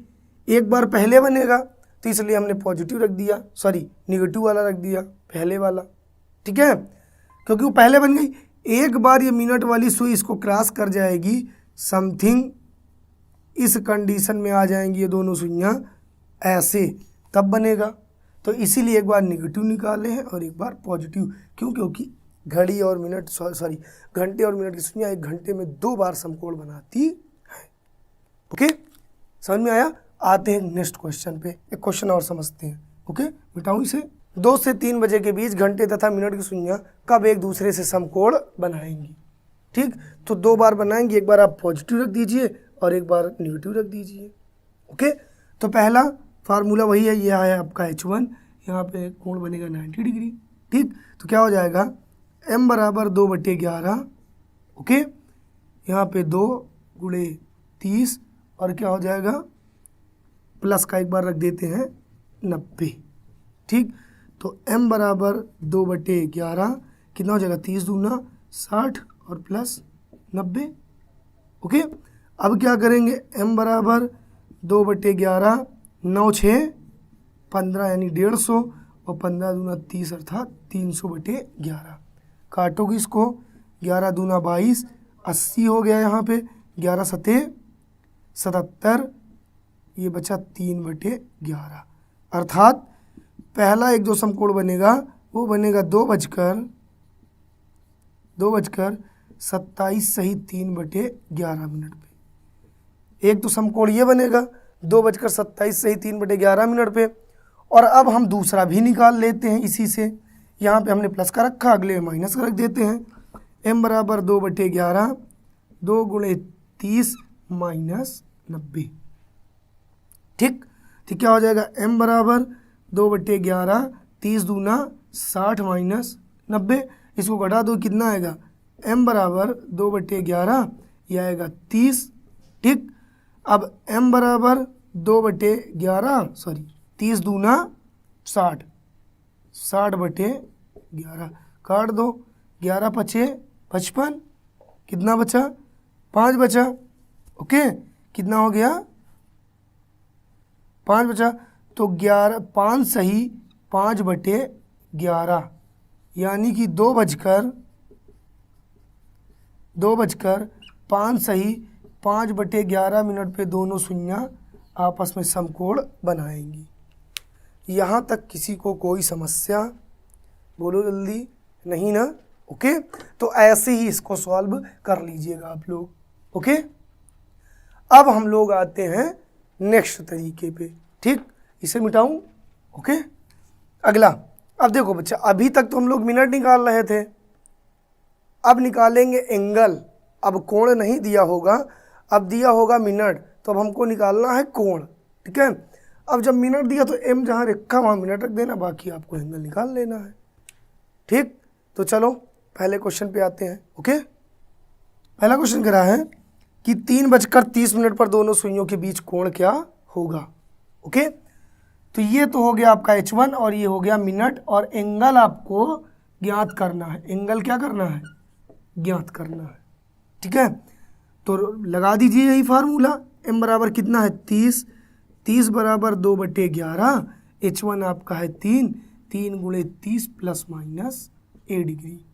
Speaker 1: एक बार पहले बनेगा तो इसलिए हमने पॉजिटिव रख दिया, सॉरी निगेटिव वाला रख दिया पहले वाला, ठीक है, क्योंकि वो पहले बन गई। एक बार ये मिनट वाली सुई इसको क्रॉस कर जाएगी, समथिंग इस कंडीशन में आ जाएंगी ये दोनों सुइयाँ ऐसे, तब बनेगा। तो इसीलिए एक बार निगेटिव निकाले हैं और एक बार पॉजिटिव। क्यों? क्योंकि घड़ी और मिनट सॉरी घंटे और मिनट की सुइयाँ एक घंटे में 2 बार समकोण बनाती है। ओके, समझ में आया? आते हैं नेक्स्ट क्वेश्चन पे, एक क्वेश्चन और समझते हैं। ओके, मिटाऊँ इसे। 2 से 3 बजे के बीच घंटे तथा मिनट की सुइयाँ कब एक दूसरे से समकोण बनाएंगी? ठीक, तो 2 बार बनाएंगी, एक बार आप पॉजिटिव रख दीजिए और एक बार निगेटिव रख दीजिए। ओके, तो पहला फार्मूला वही है, ये है आपका H1, यहाँ पे कोण बनेगा 90 डिग्री। ठीक, तो क्या हो जाएगा m बराबर 2/11, ओके, यहाँ पे 2 × 30 और क्या हो जाएगा प्लस का एक बार रख देते हैं 90। ठीक, तो m बराबर 2/11 कितना हो जाएगा 30 दूना 60 और प्लस 90। ओके, अब क्या करेंगे, m बराबर 2/11, 9 6 15 यानी 150 और 15 दूना 30 अर्थात 300/11। काटोगे इसको, 11 दूना 22, 80 हो गया यहाँ पे, 11 सते 77, ये बचा 3/11। अर्थात पहला एक जो समकोण बनेगा वो बनेगा 2:27 सही 3/11 पे। एक तो समकोण ये बनेगा 2:27 सही 3/11 पे। और अब हम दूसरा भी निकाल लेते हैं इसी से। यहाँ पे हमने प्लस का रखा, अगले माइनस का रख देते हैं। m बराबर 2/11, 2 × 30 माइनस 90। ठीक, तो क्या हो जाएगा m बराबर 2/11, 30 दूना 60 माइनस 90, इसको घटा दो कितना आएगा, m बराबर 2/11 ये आएगा 30। ठीक, अब m बराबर 2/11 सॉरी 30 दूना 60, 60/11 काट दो, 11 5 55, कितना बचा 5 बचा। ओके, कितना हो गया 5 बचा, तो 11 5 सही 5/11 यानी कि 2:05 सही 5/11 पे दोनों सुइयाँ आपस में समकोण बनाएंगी। यहाँ तक किसी को कोई समस्या? बोलो जल्दी, नहीं ना? ओके, तो ऐसे ही इसको सॉल्व कर लीजिएगा आप लोग। ओके, अब हम लोग आते हैं नेक्स्ट तरीके पे। ठीक, इसे मिटाऊं। ओके, अगला। अब देखो बच्चा, अभी तक तो हम लोग मिनट निकाल रहे थे, अब निकालेंगे एंगल। अब कोण नहीं दिया होगा, अब दिया होगा मिनट, तो अब हमको निकालना है कोण। ठीक है, अब जब मिनट दिया तो एम जहाँ रखा वहाँ मिनट रख देना, बाकी आपको एंगल निकाल लेना है। ठीक, तो चलो पहले क्वेश्चन पे आते हैं। ओके, पहला क्वेश्चन कह रहा है कि 3:30 पर दोनों सुइयों के बीच कोण क्या होगा। ओके, तो ये तो हो गया आपका H1 और ये हो गया मिनट, और एंगल आपको ज्ञात करना है। एंगल क्या करना है? ज्ञात करना है। ठीक है, तो लगा दीजिए यही फार्मूला। m बराबर कितना है? 30। 30 बराबर 2/11। H1 आपका है 3। 3 गुणे 30 प्लस माइनस a डिग्री।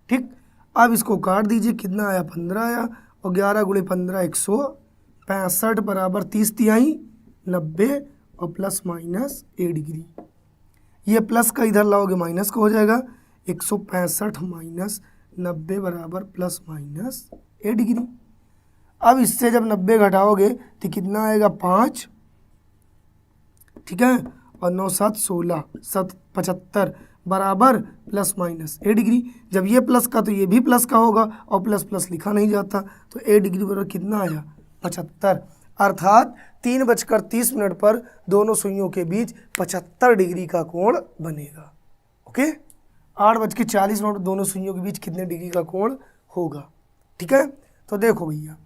Speaker 1: ठीक, अब इसको काट दीजिए, कितना आया? 15 आया, और 11 गुणे 15 165 बराबर 30 तिहाई 90 और प्लस माइनस a डिग्री। ये प्लस का इधर लाओगे माइनस का हो जाएगा। 165 माइनस 90 बराबर प्लस माइनस a डिग्री। अब इससे जब 90 घटाओगे तो कितना आएगा? 5। ठीक है, और 9 7 16 75 बराबर प्लस माइनस a डिग्री। जब ये प्लस का तो ये भी प्लस का होगा, और प्लस प्लस लिखा नहीं जाता, तो a डिग्री बराबर कितना आया? 75। अर्थात 3:30 पर दोनों सुइयों के बीच 75 डिग्री का कोण बनेगा। ओके, 8:40 दोनों सुइयों के बीच कितने डिग्री का कोण होगा? ठीक है, तो देखो भैया,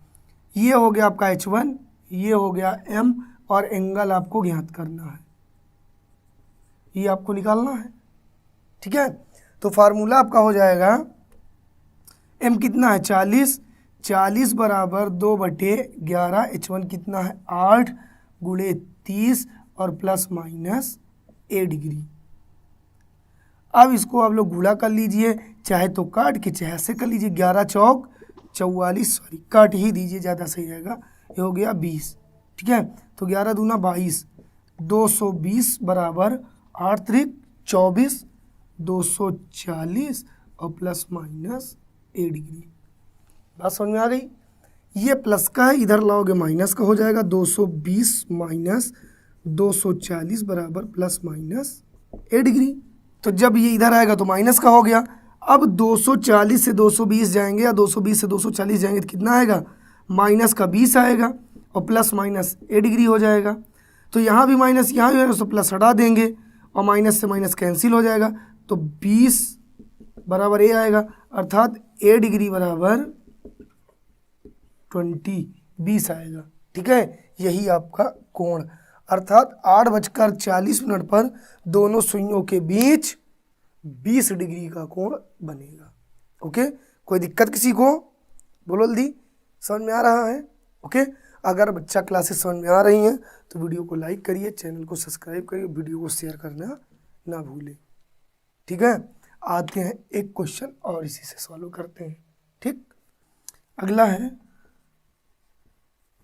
Speaker 1: ये हो गया आपका H1, ये हो गया M, और एंगल आपको ज्ञात करना है, ये आपको निकालना है। ठीक है, तो फार्मूला आपका हो जाएगा M कितना है? 40। 40 बराबर 2/11। H1 कितना है? 8 गुणे 30 और प्लस माइनस a डिग्री। अब इसको आप लोग गुणा कर लीजिए, चाहे तो काट के चाहे ऐसे कर लीजिए। 11 चौक 44, सॉरी काट ही दीजिए, ज़्यादा सही रहेगा। ये हो गया 20। ठीक है, तो 11 दूना 22, 220 बराबर 8 त्रिक 24, 240 और प्लस माइनस a डिग्री। बात समझ में आ गई? ये प्लस का है, इधर लाओगे माइनस का हो जाएगा। 220 माइनस 240 बराबर प्लस माइनस a डिग्री। तो जब ये इधर आएगा तो माइनस का हो गया। अब 240 से 220 जाएंगे, या 220 से 240 जाएंगे तो कितना आएगा? माइनस का 20 आएगा, और प्लस माइनस a डिग्री हो जाएगा। तो यहाँ भी माइनस, यहाँ भी माइनस, तो प्लस हटा देंगे, और माइनस से माइनस कैंसिल हो जाएगा, तो 20 बराबर a आएगा। अर्थात a डिग्री बराबर 20 आएगा। ठीक है, यही आपका कोण। अर्थात 8:40 पर दोनों सुइयों के बीच 20 डिग्री का कोण बनेगा। ओके, कोई दिक्कत किसी को? बोलो जल्दी, समझ में आ रहा है? ओके, अगर बच्चा क्लासेस समझ में आ रही हैं तो वीडियो को लाइक करिए, चैनल को सब्सक्राइब करिए, वीडियो को शेयर करना ना भूलें। ठीक है, आते हैं एक क्वेश्चन और इसी से सॉल्व करते हैं। ठीक, अगला है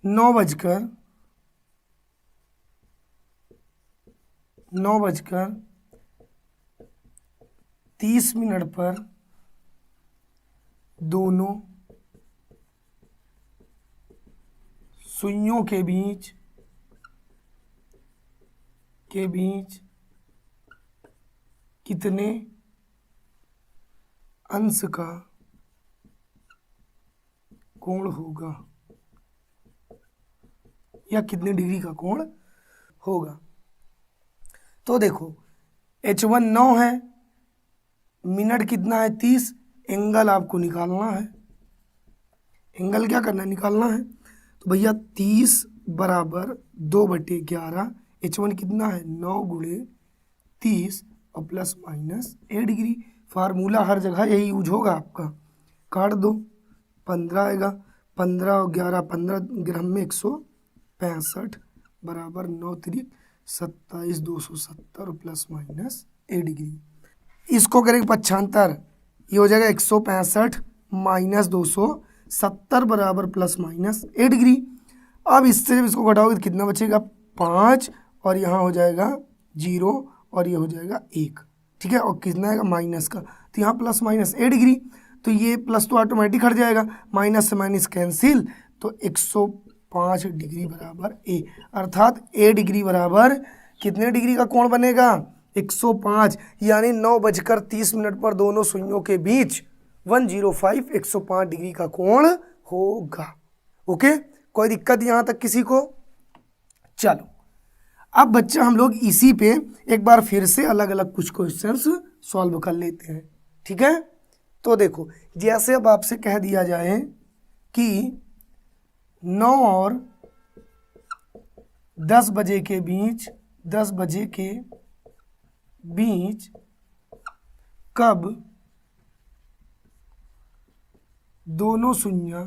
Speaker 1: 9:30 पर दोनों सुइयों के बीच कितने अंश का कोण होगा, या कितने डिग्री का कोण होगा? तो देखो, H1 9 है, मिनट कितना है? 30। एंगल आपको निकालना है। एंगल क्या करना है? निकालना है। तो भैया 30 बराबर 2/11। H1 कितना है? 9 गुणे 30 और plus minus a degree. Formula हर जगह यही यूज होगा आपका। काट दो, 15 आएगा। 15 और 11 15 ग्राम में 165 बराबर 9 त्रिक 27, 270 और प्लस माइनस a डिग्री। इसको करेंगे 75, ये हो जाएगा 165 माइनस 270 बराबर प्लस माइनस a डिग्री। अब इससे जब इसको घटाओगे तो कितना बचेगा? 5, और यहाँ हो जाएगा 0, और ये हो जाएगा 1। ठीक है, और कितना आएगा माइनस का, तो यहाँ प्लस माइनस ए डिग्री, तो ये प्लस तो ऑटोमेटिक हट जाएगा, माइनस से माइनस कैंसिल, तो 105 डिग्री बराबर ए, अर्थात ए डिग्री बराबर कितने डिग्री का कोण बनेगा 105, यानी 9:30 पर दोनों सुइयों के बीच 105 डिग्री का कोण होगा। ओके, कोई दिक्कत यहाँ तक किसी को? चलो अब बच्चा हम लोग इसी पे एक बार फिर से अलग अलग कुछ क्वेश्चंस सॉल्व कर लेते हैं। ठीक है, तो देखो जैसे अब आपसे कह दिया जाए कि 9 और 10 बजे के बीच, 10 बजे के बीच कब दोनों सुइयां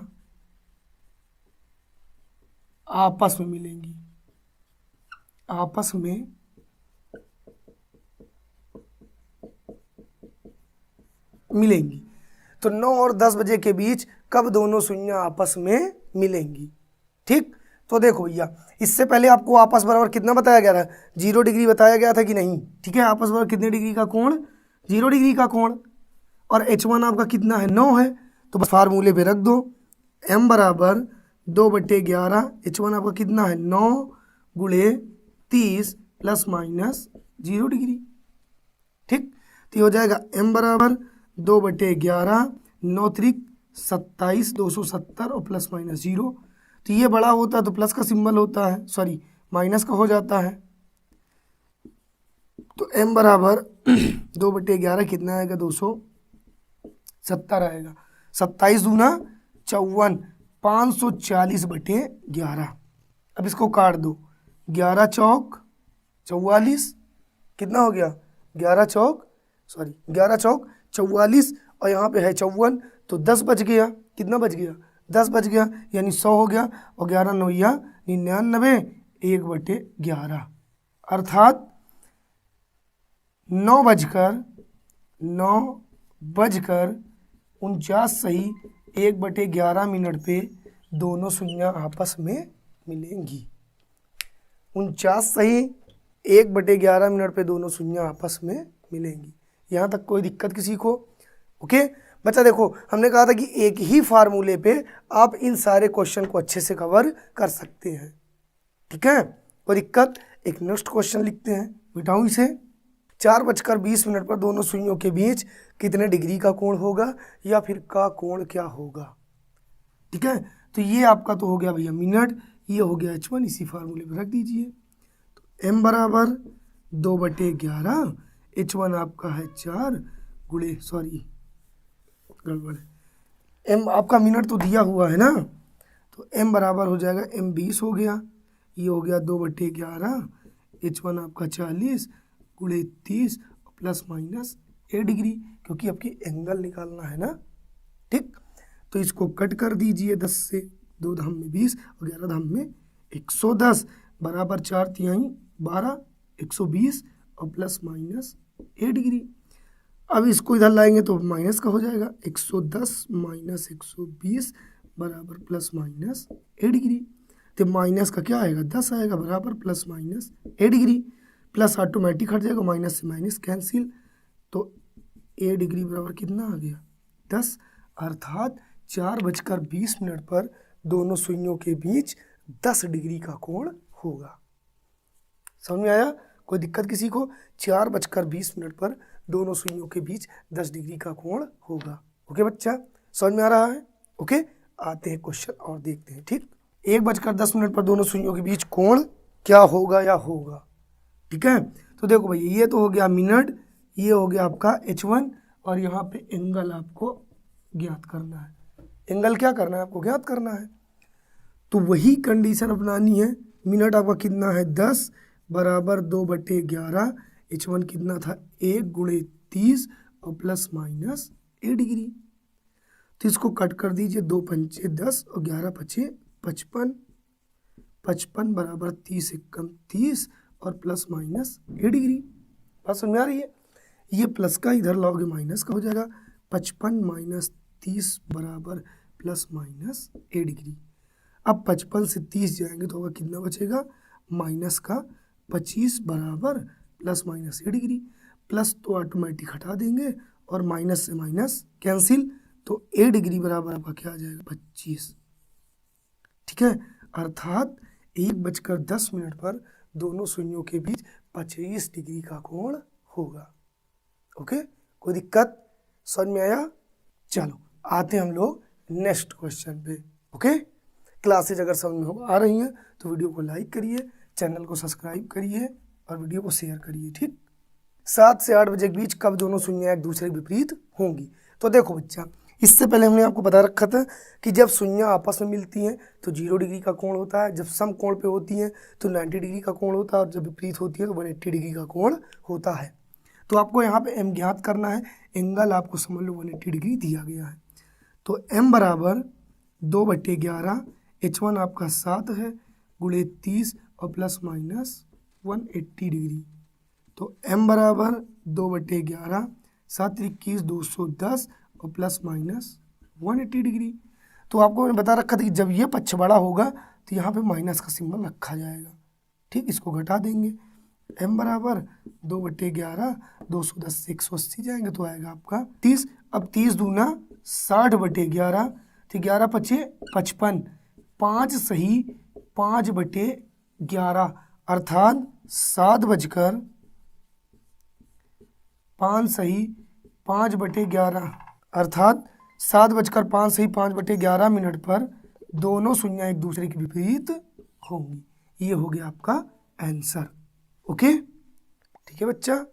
Speaker 1: आपस में मिलेंगी, आपस में मिलेंगी। तो 9 और 10 बजे के बीच कब दोनों सुइयां आपस में मिलेंगी। ठीक, तो देखो भैया इससे पहले आपको आपस बराबर कितना बताया गया था, 0 डिग्री बताया गया था कि नहीं। ठीक है, आपस बराबर कितने डिग्री का कोण, 0 डिग्री का कोण, और H1 आपका कितना है 9 है, तो बस फार्मूले पे रख दो, m बराबर 2/11, H1 आपका कितना है 9 गुणे 30 प्लस माइनस 0 डिग्री। ठीक, तो ये हो जाएगा m बराबर 2/11, 9 त्रिक 27, 270 और प्लस माइनस 0, तो ये बड़ा होता है तो प्लस का सिंबल होता है, सॉरी माइनस का हो जाता है। तो m बराबर 2/11 कितना आएगा 270 आएगा, 27 दूना 54, 540/11। अब इसको काट दो, 11 चौक 44, कितना हो गया 11 चौक 44, और यहाँ पे है 54, तो 10 बच गया, कितना बच गया 10 बच गया, यानी 100 हो गया, और 11 9 99, 1/11, अर्थात 9:49 सही 1/11 पे दोनों सुइयां आपस में मिलेंगी। 49 सही 1/11 पे दोनों सुइयां आपस में मिलेंगी। यहाँ तक कोई दिक्कत किसी को? ओके बच्चा, देखो हमने कहा था कि एक ही फार्मूले पे आप इन सारे क्वेश्चन को अच्छे से कवर कर सकते हैं। ठीक है, कोई दिक्कत? एक नेक्स्ट क्वेश्चन लिखते हैं, मिटाऊं इसे। 4:20 पर दोनों सुइयों के बीच कितने डिग्री का कोण होगा, या फिर का कोण क्या होगा। ठीक है, तो ये आपका तो हो गया भैया मिनट, ये हो गया H1, इसी फार्मूले पे रख दीजिए। तो m बराबर 2/11, H1 आपका है 4 गुणे, सॉरी गड़बड़ है, m आपका मिनट तो दिया हुआ है ना, तो m बराबर हो जाएगा m 20 हो गया, ये हो गया 2/11, H1 आपका 40 गुणे 30 प्लस माइनस ए डिग्री, क्योंकि आपकी एंगल निकालना है ना। ठीक, तो इसको कट कर दीजिए, 10 से 2 धाम में 20 और 11 धाम में 110 बराबर 4 तिहाई 12, 120 और प्लस माइनस ए डिग्री। अब इसको इधर लाएंगे तो माइनस का हो जाएगा, 110 माइनस 120 बराबर प्लस माइनस ए डिग्री। तो माइनस का क्या आएगा 10 आएगा बराबर प्लस माइनस ए डिग्री, प्लस ऑटोमेटिक हट जाएगा, माइनस से माइनस कैंसिल, तो ए डिग्री बराबर कितना आ गया 10, अर्थात 4:20 पर दोनों सुइयों के बीच 10 डिग्री का कोण होगा। समझ में आया? कोई दिक्कत किसी को? 4:20 पर दोनों सुइयों के बीच 10 डिग्री का कोण होगा। ओके बच्चा, समझ में आ रहा है? ओके, आते हैं क्वेश्चन और देखते हैं। ठीक, 1:10 पर दोनों सुइयों के बीच कोण क्या होगा या होगा। ठीक है, तो देखो भैया ये तो हो गया मिनट, ये हो गया आपका H1, और यहाँ पे एंगल आपको ज्ञात करना है। एंगल क्या करना है आपको? ज्ञात करना है। तो वही कंडीशन अपनानी है। मिनट आपका कितना है 10 बराबर 2/11, H1 कितना था 1 गुणे 30 और प्लस माइनस ए डिग्री। तो इसको कट कर दीजिए, 2 पंचे 10 और 11 पचे 55, 55 बराबर 30 एकम 30 और प्लस माइनस ए डिग्री। बात समझ में आ रही है? ये प्लस का इधर लाओगे माइनस का हो जाएगा, 55 माइनस 30 बराबर प्लस माइनस ए डिग्री। अब 55 से 30 जाएंगे तो होगा कितना बचेगा माइनस का 25 बराबर प्लस माइनस ए डिग्री। प्लस तो ऑटोमेटिक हटा देंगे और माइनस से माइनस कैंसिल, तो ए डिग्री बराबर आपका क्या आ जाएगा 25। ठीक है, अर्थात 1:10 पर दोनों सुइयों के बीच 25 डिग्री का कोण होगा। ओके, कोई दिक्कत, समझ में आया? चलो आते हैं हम लोग नेक्स्ट क्वेश्चन पे। ओके, क्लासेज अगर समझ में आ रही हैं तो वीडियो को लाइक करिए, चैनल को सब्सक्राइब करिए और वीडियो को शेयर करिए। ठीक, 7 से 8 बजे के बीच कब दोनों सुइयां एक दूसरे के विपरीत होंगी? तो देखो बच्चा, इससे पहले हमने आपको बता रखा था कि जब सुइयां आपस में मिलती हैं तो 0 डिग्री का कोण होता है, जब सम कोण पे होती हैं तो 90 डिग्री का कोण होता है, और जब विपरीत होती है तो 180 डिग्री का कोण होता है। तो आपको यहाँ पे एम ज्ञात करना है, एंगल आपको समझ लो 180 डिग्री दिया गया है। तो एम बराबर 2/11, H1 आपका 7 है, गुणे 30 और प्लस माइनस 180 डिग्री। तो m बराबर 2/11, 7 21 210 और प्लस माइनस 180 डिग्री। तो आपको मैंने बता रखा था कि जब ये पक्ष बड़ा होगा तो यहाँ पे माइनस का सिंबल रखा जाएगा। ठीक, इसको घटा देंगे, m बराबर 2/11, 210 से 180 जाएंगे तो आएगा आपका 30। अब 30 दूना 60/11, तो 11 पचे 55, 5 सही 5/11, अर्थात 7:05 सही 5/11, अर्थात 7:05 सही 5/11 मिनट पर दोनों सुइयां एक दूसरे के विपरीत होंगी। ये हो गया आपका आंसर। ओके, ठीक है बच्चा।